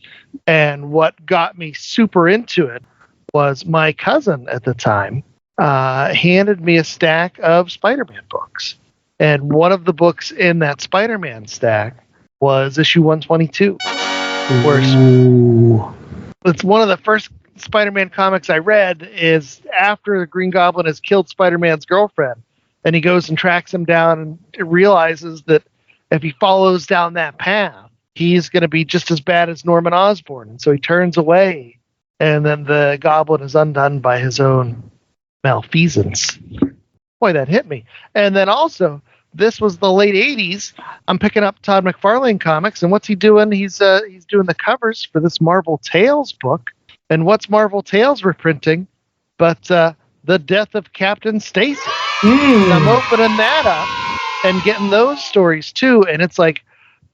F: and what got me super into it was my cousin at the time handed me a stack of Spider-Man books. And one of the books in that Spider-Man stack was issue 122. It's one of the first Spider-Man comics I read is after the Green Goblin has killed Spider-Man's girlfriend. And he goes and tracks him down and realizes that if he follows down that path, he's going to be just as bad as Norman Osborn. And so he turns away. And then the Goblin is undone by his own malfeasance. Boy, that hit me. And then also, this was the late 80s. I'm picking up Todd McFarlane comics, and what's he doing? He's doing the covers for this Marvel Tales book. And what's Marvel Tales reprinting but the Death of Captain Stacy? I'm opening that up and getting those stories too. And it's like,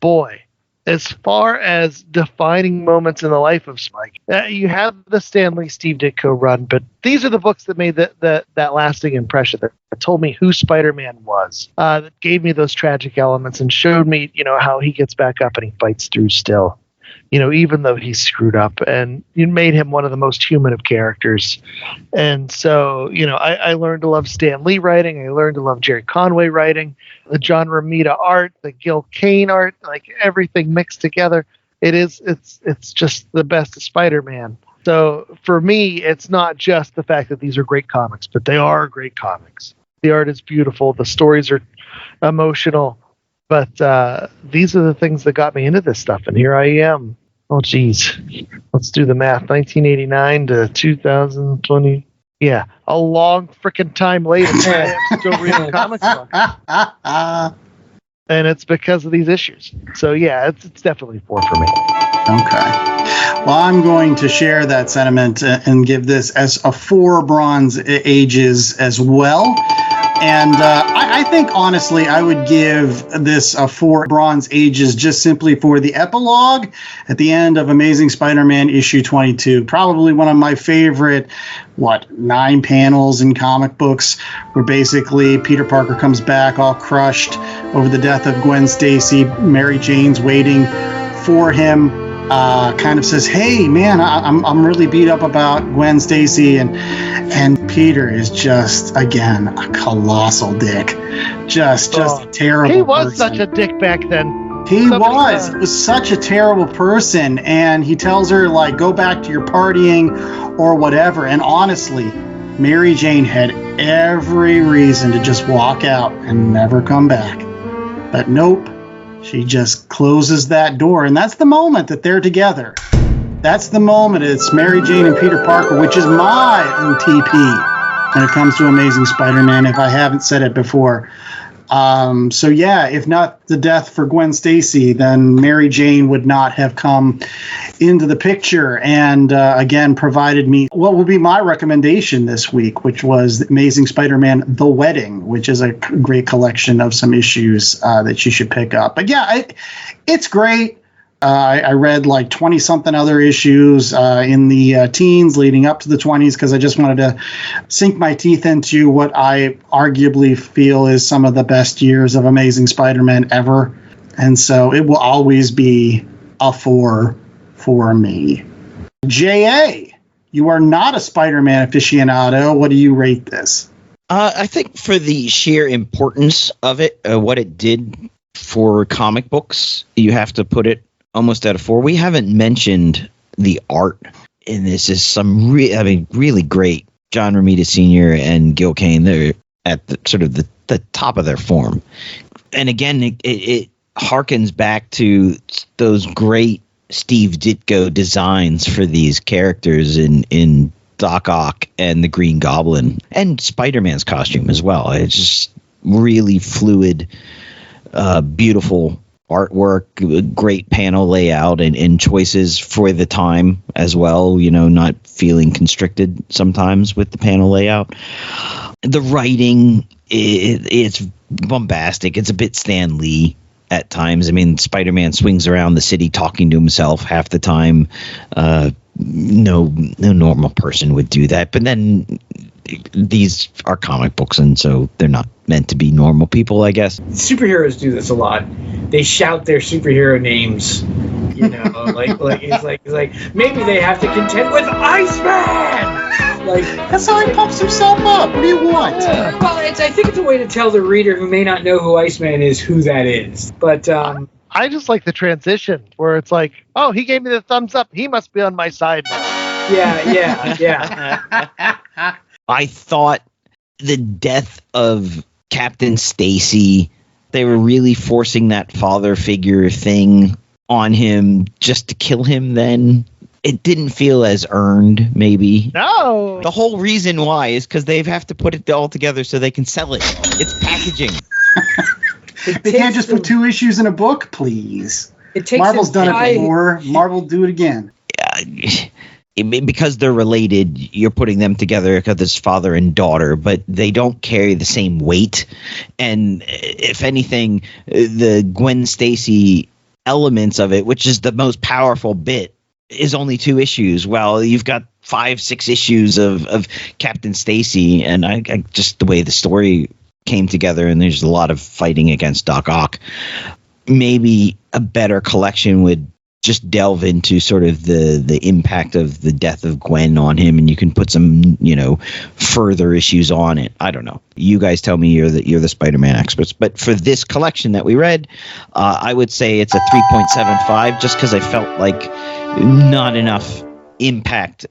F: boy, as far as defining moments in the life of Spike, you have the Stan Lee, Steve Ditko run, but these are the books that made that lasting impression, that told me who Spider-Man was, that gave me those tragic elements and showed me, how he gets back up and he fights through still, even though he's screwed up, and you made him one of the most human of characters. And so, I learned to love Stan Lee writing. I learned to love Gerry Conway writing, the John Romita art, the Gil Kane art, like everything mixed together. It's just the best of Spider-Man. So for me, it's not just the fact that these are great comics, but they are great comics. The art is beautiful. The stories are emotional. But these are the things that got me into this stuff. And here I am. Oh, geez. Let's do the math. 1989 to 2020. Yeah, a long freaking time later. I'm still reading comic books. And it's because of these issues. So, yeah, it's definitely 4 for me.
D: Okay. Well, I'm going to share that sentiment and give this as a 4 Bronze Ages as well. And I think, honestly, I would give this 4 Bronze Ages just simply for the epilogue at the end of Amazing Spider-Man issue 22. Probably one of my favorite, 9 panels in comic books, where basically Peter Parker comes back all crushed over the death of Gwen Stacy. Mary Jane's waiting for him. Kind of says, "Hey, man, I'm really beat up about Gwen Stacy," and Peter is just, again, a colossal dick, just a terrible.
F: He was
D: person.
F: such a dick back then.
D: He was such a terrible person, and he tells her, like, go back to your partying or whatever. And honestly, Mary Jane had every reason to just walk out and never come back, but nope. She just closes that door, and that's the moment that they're together. That's the moment. It's Mary Jane and Peter Parker, which is my OTP when it comes to Amazing Spider-Man, if I haven't said it before. So yeah, if not the death for Gwen Stacy, then Mary Jane would not have come into the picture and again provided me what will be my recommendation this week, which was Amazing Spider-Man The Wedding, which is a great collection of some issues that you should pick up. But yeah, it's great. I read like 20-something other issues in the teens leading up to the 20s because I just wanted to sink my teeth into what I arguably feel is some of the best years of Amazing Spider-Man ever. And so it will always be a 4 for me. J.A., you are not a Spider-Man aficionado. What do you rate this?
E: I think for the sheer importance of it, what it did for comic books, you have to put it almost at a 4. We haven't mentioned the art, and this is some really great. John Romita Sr. and Gil Kane, they're at the sort of the top of their form. And again, it harkens back to those great Steve Ditko designs for these characters in Doc Ock and the Green Goblin and Spider-Man's costume as well. It's just really fluid, beautiful artwork, great panel layout, and choices for the time as well, not feeling constricted sometimes with the panel layout. The writing, it's bombastic. It's a bit Stan Lee at times. I mean, Spider-Man swings around the city talking to himself half the time. No normal person would do that. But then these are comic books, and so they're not meant to be normal people, I guess.
C: Superheroes do this a lot. They shout their superhero names, it's like maybe they have to contend with Iceman. Like,
D: that's how he pumps himself up. What do you want?
C: Well, I think it's a way to tell the reader who may not know who Iceman is who that is. But
F: I just like the transition where it's like, oh, he gave me the thumbs up. He must be on my side now.
C: Yeah.
E: I thought the death of Captain Stacy, they were really forcing that father figure thing on him just to kill him then. It didn't feel as earned, maybe.
F: No.
E: The whole reason why is because they have to put it all together so they can sell it. It's packaging.
D: They can't just put 2 issues in a book, please. Marvel's done it before. Marvel do it again.
E: Because they're related, you're putting them together because it's father and daughter, but they don't carry the same weight. And if anything, the Gwen Stacy elements of it, which is the most powerful bit, is only 2 issues. Well, you've got 5-6 issues of Captain Stacy, and I just the way the story came together, and there's a lot of fighting against Doc Ock. Maybe a better collection would just delve into sort of the impact of the death of Gwen on him, and you can put some, further issues on it. I don't know. You guys tell me you're the Spider-Man experts, but for this collection that we read, I would say it's a 3.75 just because I felt like not enough impact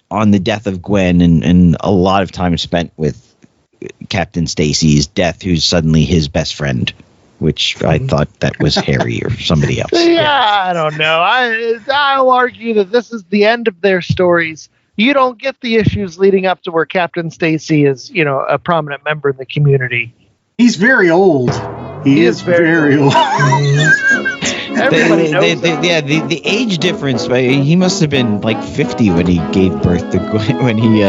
E: on the death of Gwen and a lot of time spent with Captain Stacy's death, who's suddenly his best friend, which I thought that was Harry or somebody else.
F: Yeah, I don't know. I'll argue that this is the end of their stories. You don't get the issues leading up to where Captain Stacy is, a prominent member in the community.
D: He's very old. He is very old.
F: Everybody knows that.
E: The age difference. He must have been like 50 when he gave birth to Gwen. When he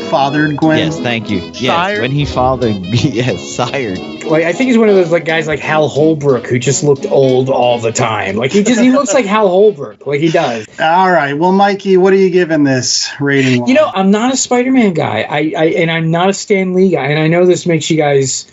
D: fathered Gwen.
E: Yes, thank you. Yes,
F: Sired?
E: when he fathered. Yes, sired.
C: Like, I think he's one of those like guys like Hal Holbrook who just looked old all the time. Like he looks like Hal Holbrook, like he does.
D: All right. Well, Mikey, what are you giving this rating?
C: You know, I'm not a Spider-Man guy. And I'm not a Stan Lee guy. And I know this makes you guys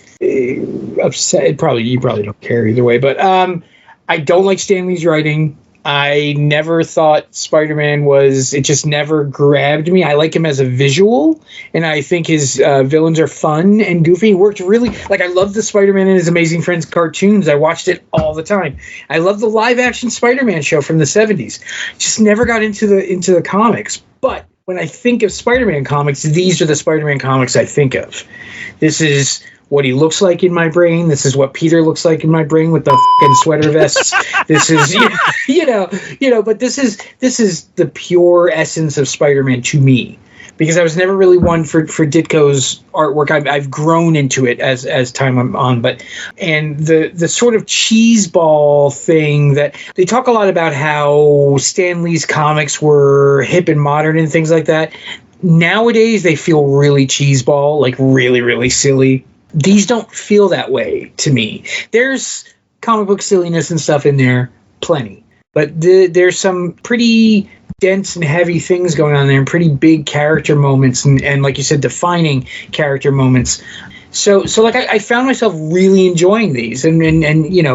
C: upset. You probably don't care either way. But I don't like Stan Lee's writing. I never thought Spider-Man it just never grabbed me. I like him as a visual, and I think his villains are fun and goofy. He worked really, I love the Spider-Man and His Amazing Friends cartoons. I watched it all the time. I love the live-action Spider-Man show from the 70s. Just never got into the comics. But when I think of Spider-Man comics, these are the Spider-Man comics I think of. This is what he looks like in my brain. This is what Peter looks like in my brain with the fucking sweater vests. This is, but this is the pure essence of Spider-Man to me, because I was never really one for Ditko's artwork. I've grown into it as time went on, and the sort of cheeseball thing that they talk a lot about, how Stan Lee's comics were hip and modern and things like that. Nowadays they feel really cheeseball, like really, really silly. These don't feel that way to me. There's comic book silliness and stuff in there, plenty. But there's some pretty dense and heavy things going on there, and pretty big character moments, and like you said, defining character moments. So I found myself really enjoying these. And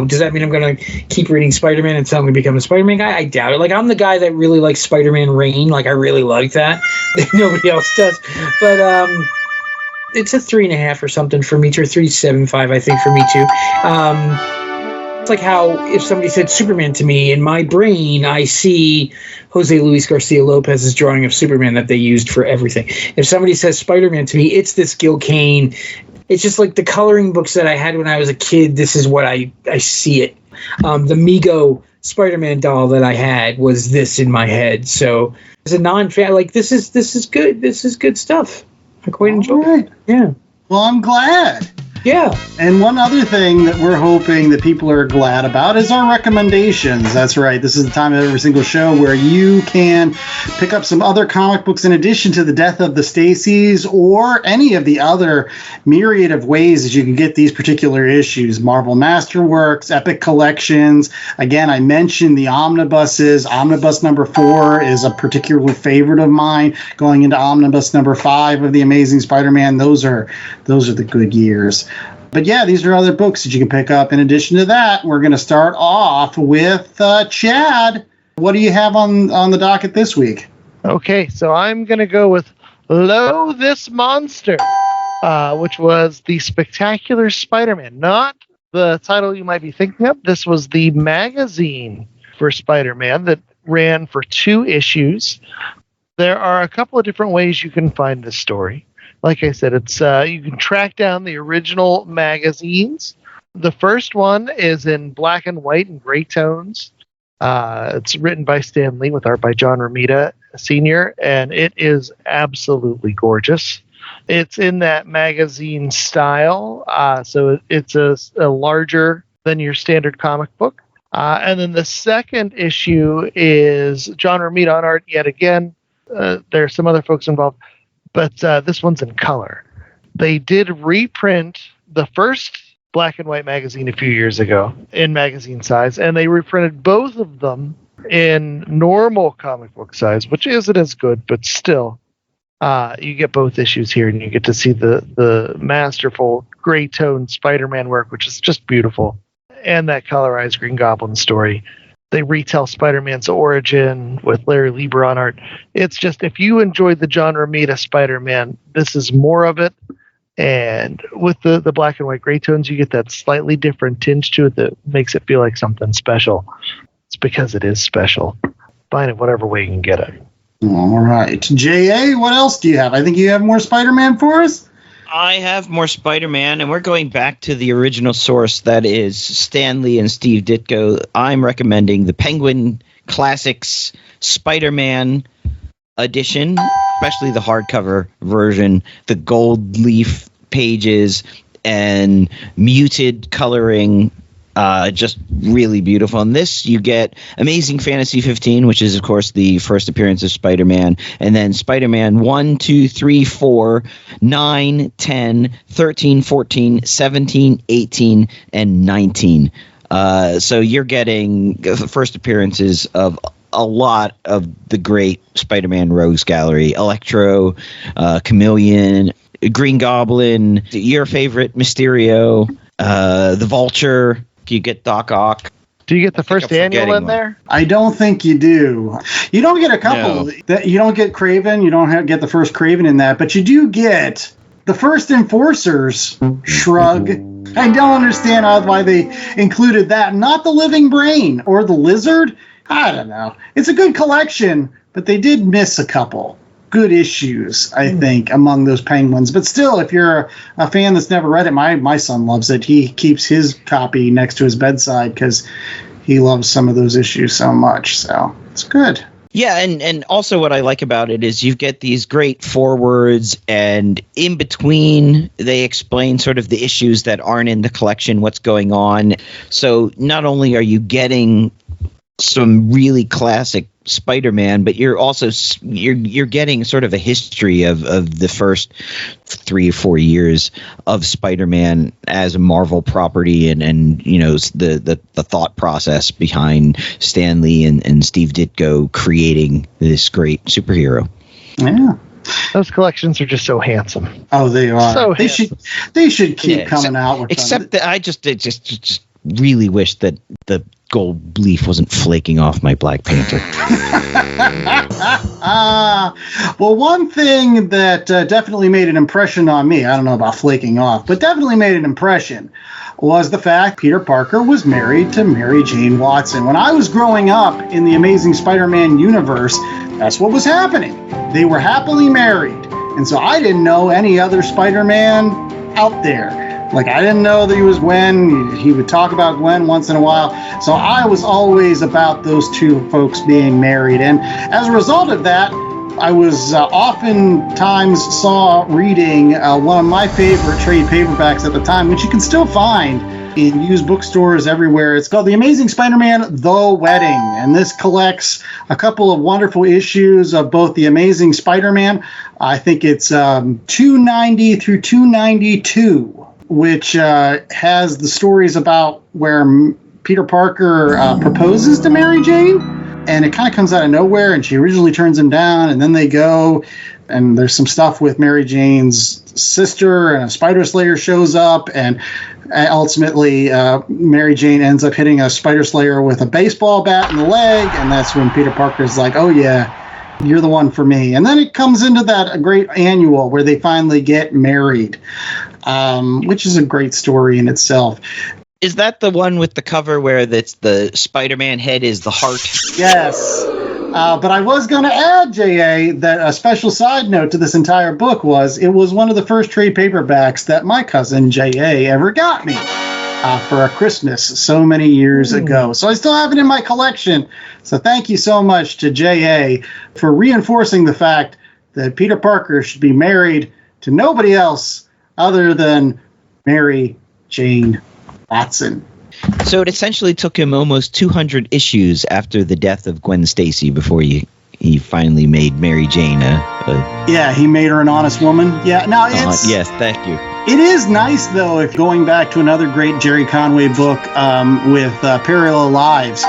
C: does that mean I'm going to keep reading Spider-Man until I'm going to become a Spider-Man guy? I doubt it. Like, I'm the guy that really likes Spider-Man Reign. Like, I really like that. Nobody else does. But, it's a 3.5 or something for me, or 3.75, I think, for me too. It's like how if somebody said Superman to me, in my brain, I see Jose Luis Garcia Lopez's drawing of Superman that they used for everything. If somebody says Spider-Man to me, it's this Gil Kane. It's just like the coloring books that I had when I was a kid. This is what I see it. The Mego Spider-Man doll that I had was this in my head. So as a non-fan, like this is good. This is good stuff. I quite enjoy it. Yeah.
D: Well, I'm glad.
C: Yeah.
D: And one other thing that we're hoping that people are glad about is our recommendations. That's right. This is the time of every single show where you can pick up some other comic books in addition to the Death of the Stacys, or any of the other myriad of ways that you can get these particular issues. Marvel Masterworks, Epic Collections. Again, I mentioned the omnibuses. Omnibus number 4 is a particular favorite of mine. Going into omnibus number 5 of The Amazing Spider-Man, those are the good years. But yeah, these are other books that you can pick up. In addition to that, we're going to start off with Chad. What do you have on the docket this week?
F: Okay, so I'm going to go with Lo This Monster, which was the Spectacular Spider-Man. Not the title you might be thinking of. This was the magazine for Spider-Man that ran for 2 issues. There are a couple of different ways you can find this story. Like I said, it's you can track down the original magazines. The first one is in black and white and gray tones. It's written by Stan Lee with art by John Romita Sr., and it is absolutely gorgeous. It's in that magazine style, so it's a larger than your standard comic book. And then the second issue is John Romita on art yet again. There are some other folks involved. But this one's in color. They did reprint the first black and white magazine a few years ago in magazine size, and they reprinted both of them in normal comic book size, which isn't as good, but still, you get both issues here, and you get to see the masterful gray tone Spider-Man work, which is just beautiful, and that colorized Green Goblin story. They retell Spider-Man's origin with Larry Lieber on art. It's just, if you enjoyed the John Romita Spider-Man, this is more of it. And with the black and white gray tones, you get that slightly different tinge to it that makes it feel like something special. It's because it is special. Find it whatever way you can get it.
D: All right. J.A., what else do you have? I think you have more Spider-Man for us?
E: I have more Spider-Man, and we're going back to the original source, that is Stan Lee and Steve Ditko. I'm recommending the Penguin Classics Spider-Man edition, especially the hardcover version, the gold leaf pages and muted coloring Just really beautiful. In this, you get Amazing Fantasy 15, which is, of course, the first appearance of Spider-Man, and then Spider-Man 1, 2, 3, 4, 9, 10, 13, 14, 17, 18, and 19. So you're getting the first appearances of a lot of the great Spider-Man Rogues Gallery. Electro, Chameleon, Green Goblin, your favorite Mysterio, the Vulture. You get Doc Ock.
F: Do you get the first annual in there?
D: I don't think you do. You don't get a couple. No. You don't get Kraven. You don't get the first Kraven in that, but you do get the first Enforcers. Shrug. I don't understand why they included that. Not the Living Brain or the Lizard. I don't know. It's a good collection, but they did miss a couple good issues, I think, among those Penguins. But still, if you're a fan that's never read it, my son loves it. He keeps his copy next to his bedside because he loves some of those issues so much. So it's good.
E: Yeah, and also what I like about it is you get these great forewords, and in between they explain sort of the issues that aren't in the collection, what's going on. So not only are you getting some really classic Spider-Man, but you're also you're getting sort of a history of the first 3 or 4 years of Spider-Man as a Marvel property, and you know the thought process behind Stan Lee and Steve Ditko creating this great superhero.
D: Yeah.
F: Those collections are just so handsome.
D: Oh, they are.
F: So
D: they should keep coming out with
E: except that I just really wish that the gold leaf wasn't flaking off my Black Panther.
D: Well, one thing that definitely made an impression on me, I don't know about flaking off, but definitely made an impression, was the fact Peter Parker was married to Mary Jane Watson. When I was growing up in the Amazing Spider-Man universe, that's what was happening. They were happily married. And so I didn't know any other Spider-Man out there. Like, I didn't know that he was Gwen. He would talk about Gwen once in a while. So I was always about those two folks being married. And as a result of that, I was oftentimes reading one of my favorite trade paperbacks at the time, which you can still find in used bookstores everywhere. It's called The Amazing Spider-Man, The Wedding. And this collects a couple of wonderful issues of both The Amazing Spider-Man. I think it's 290 through 292. Which has the stories about where Peter Parker proposes to Mary Jane, and it kind of comes out of nowhere, and she originally turns him down, and then they go, and there's some stuff with Mary Jane's sister, and a Spider Slayer shows up, and ultimately Mary Jane ends up hitting a Spider Slayer with a baseball bat in the leg, and that's when Peter Parker's like, oh yeah, you're the one for me. And then it comes into that great annual where they finally get married. Which is a great story in itself.
E: Is that the one with the cover where that's the Spider-Man head is the heart?
D: Yes. But I was going to add, J.A., that a special side note to this entire book was it was one of the first trade paperbacks that my cousin J.A. ever got me for a Christmas so many years ago. So I still have it in my collection. So thank you so much to J.A. for reinforcing the fact that Peter Parker should be married to nobody else other than Mary Jane Watson.
E: So it essentially took him almost 200 issues after the death of Gwen Stacy before he finally made Mary Jane
D: Yeah, he made her an honest woman. Yeah, now it's...
E: yes, thank you.
D: It is nice, though, if going back to another great Gerry Conway book with Parallel Lives,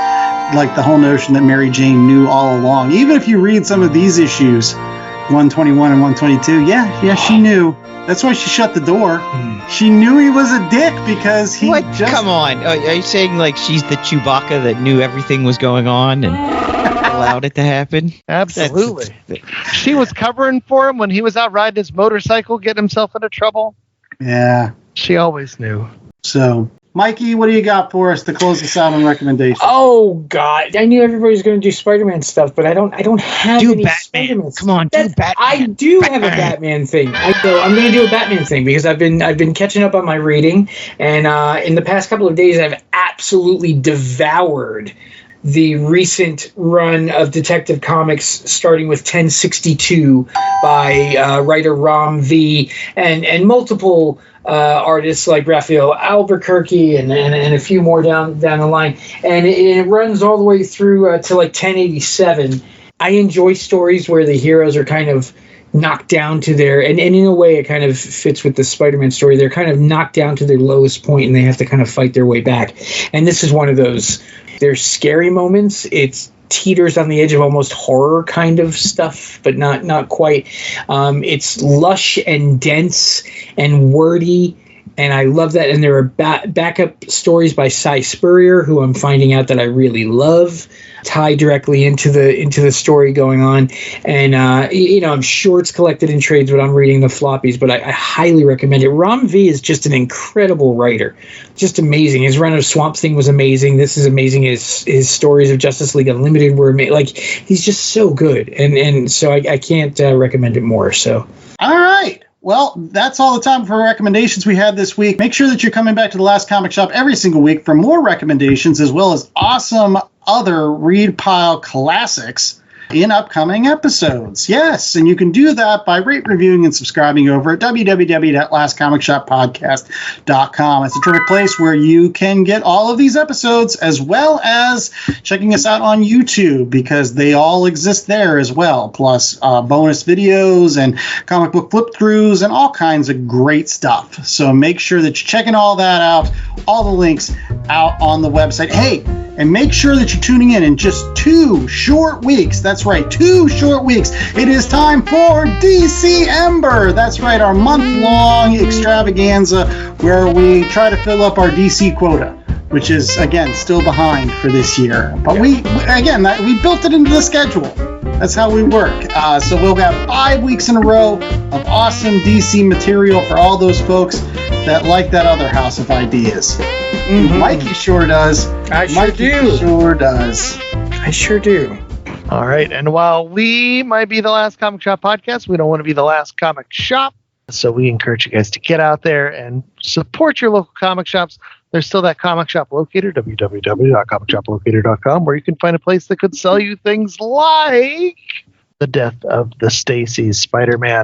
D: like the whole notion that Mary Jane knew all along. Even if you read some of these issues, 121 and 122, yeah, she knew. That's why she shut the door. She knew he was a dick because he
E: Come on. Are you saying like she's the Chewbacca that knew everything was going on and allowed it to happen?
F: Absolutely. She was covering for him when he was out riding his motorcycle, getting himself into trouble.
D: Yeah.
F: She always knew.
D: So, Mikey, what do you got for us to close us out on recommendations?
C: Oh God, I knew everybody was going to do Spider-Man stuff, but I don't have any
E: Batman.
C: Spider-Man.
E: Come on, do Batman.
C: I do have a Batman thing. I'm going to do a Batman thing because I've been catching up on my reading, and in the past couple of days, I've absolutely devoured the recent run of Detective Comics, starting with 1062 by writer Ram V and multiple artists like Raphael Albuquerque and a few more down the line. And it runs all the way through to like 1087. I enjoy stories where the heroes are kind of knocked down to their, and in a way it kind of fits with the Spider-Man story. They're kind of knocked down to their lowest point and they have to kind of fight their way back. And this is one of those. There's scary moments. It's teeters on the edge of almost horror kind of stuff, but not quite. It's lush and dense and wordy, and I love that. And there are backup stories by Cy Spurrier, who I'm finding out that I really love, tie directly into the story going on. And I'm sure it's collected in trades, but I'm reading the floppies. But I highly recommend it. Ram V is just an incredible writer, just amazing. His run of Swamp Thing was amazing. This is amazing. His stories of Justice League Unlimited were amazing. Like, he's just so good, and so I can't recommend it more. So
D: all right. Well, that's all the time for recommendations we had this week. Make sure that you're coming back to the Last Comic Shop every single week for more recommendations, as well as awesome other Read Pile classics in upcoming episodes. Yes, and you can do that by rate, reviewing, and subscribing over at www.lastcomicshoppodcast.com. It's a terrific place where you can get all of these episodes, as well as checking us out on YouTube, because they all exist there as well, plus bonus videos and comic book flip-throughs and all kinds of great stuff. So make sure that you're checking all that out, all the links out on the website. Hey, and make sure that you're tuning in just 2 short weeks. That's right, 2 short weeks. It is time for DC Ember. That's right, our month-long extravaganza where we try to fill up our DC quota, which is, again, still behind for this year. But we built it into the schedule. That's how we work. So we'll have 5 weeks in a row of awesome DC material for all those folks that like that other house of ideas. Mm-hmm. Mikey sure does.
C: I sure do.
F: All right. And while we might be the Last Comic Shop podcast, we don't want to be the last comic shop. So we encourage you guys to get out there and support your local comic shops. There's still that comic shop locator, www.comicshoplocator.com, where you can find a place that could sell you things like The Death of the Stacys, Spider-Man,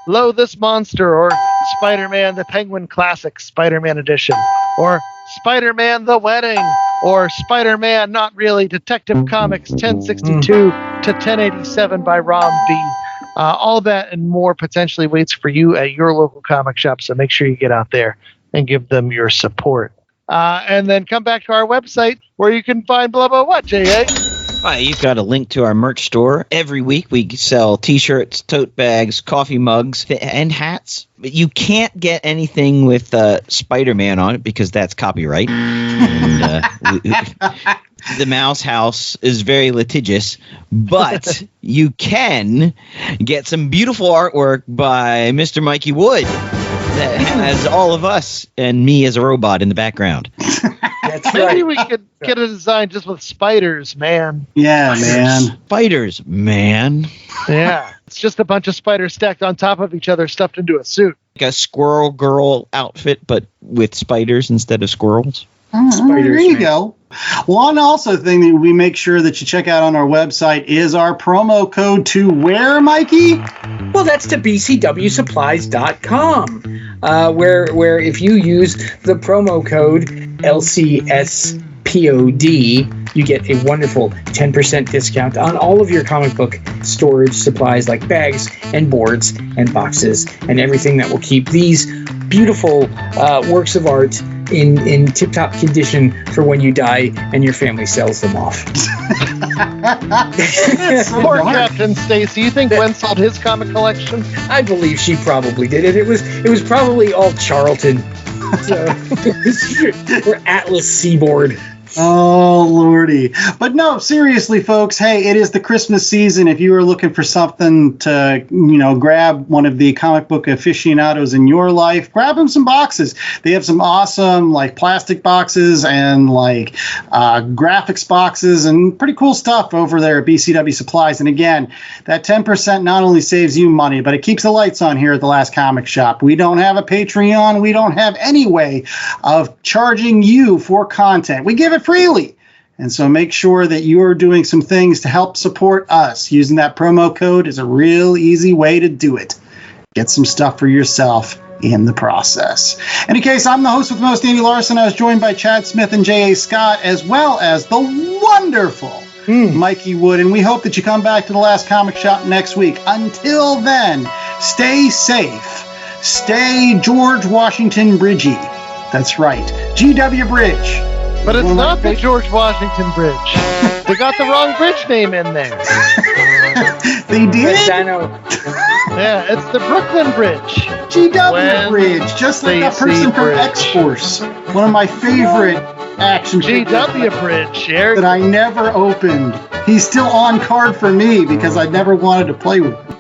F: Lo This Monster, or Spider-Man the Penguin Classic Spider-Man Edition, or Spider-Man the Wedding, or Spider-Man Not Really, Detective Comics 1062 to 1087 by Ram V. All that and more potentially waits for you at your local comic shop, so make sure you get out there and give them your support. And then come back to our website where you can find blah, blah, what, J.A.?
E: You've got a link to our merch store. Every week we sell t-shirts, tote bags, coffee mugs, and hats. But you can't get anything with Spider-Man on it because that's copyright. And, the Mouse House is very litigious. But you can get some beautiful artwork by Mr. Mikey Wood that has all of us and me as a robot in the background.
C: That's
F: Maybe
C: right.
F: we could get a design just with spiders, man.
D: Yeah, man.
E: Spiders, man.
F: Yeah. It's just a bunch of spiders stacked on top of each other, stuffed into a suit.
E: Like a squirrel girl outfit, but with spiders instead of squirrels.
D: There you go. One also thing that we make sure that you check out on our website is our promo code to where, Mikey?
C: Well, that's to bcwsupplies.com, where if you use the promo code LCSPOD, you get a wonderful 10% discount on all of your comic book storage supplies like bags and boards and boxes and everything that will keep these beautiful works of art in tip-top condition for when you die and your family sells them off.
F: Poor Captain Stacy. You think Gwen sold his comic collection?
C: I believe she probably did it. It was probably all Charlton. Or Atlas Seaboard.
D: Oh, Lordy. But no, seriously, folks, hey, it is the Christmas season. If you are looking for something to, grab one of the comic book aficionados in your life, grab them some boxes. They have some awesome, plastic boxes and, graphics boxes and pretty cool stuff over there at BCW Supplies. And again, that 10% not only saves you money, but it keeps the lights on here at the Last Comic Shop. We don't have a Patreon. We don't have any way of charging you for content. We give it freely And so make sure that you are doing some things to help support us. Using that promo code is a real easy way to do it. Get some stuff for yourself in the process. In any case, I'm the host with the most, Andy Larson. I was joined by Chad Smith and J.A. Scott, as well as the wonderful Mikey Wood. And we hope that you come back to the Last Comic Shop next week. Until then, stay safe. Stay George Washington Bridgey. That's right. GW Bridge.
F: But it's not the George Washington Bridge. They got the wrong bridge name in there.
D: They did?
F: Yeah, it's the Brooklyn Bridge.
D: GW Bridge, just like that person from X-Force. One of my favorite action figures.
F: GW Bridge, Eric.
D: That I never opened. He's still on card for me because I never wanted to play with him.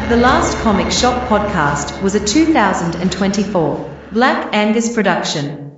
A: The Last Comic Shop podcast was a 2024 Black Angus production.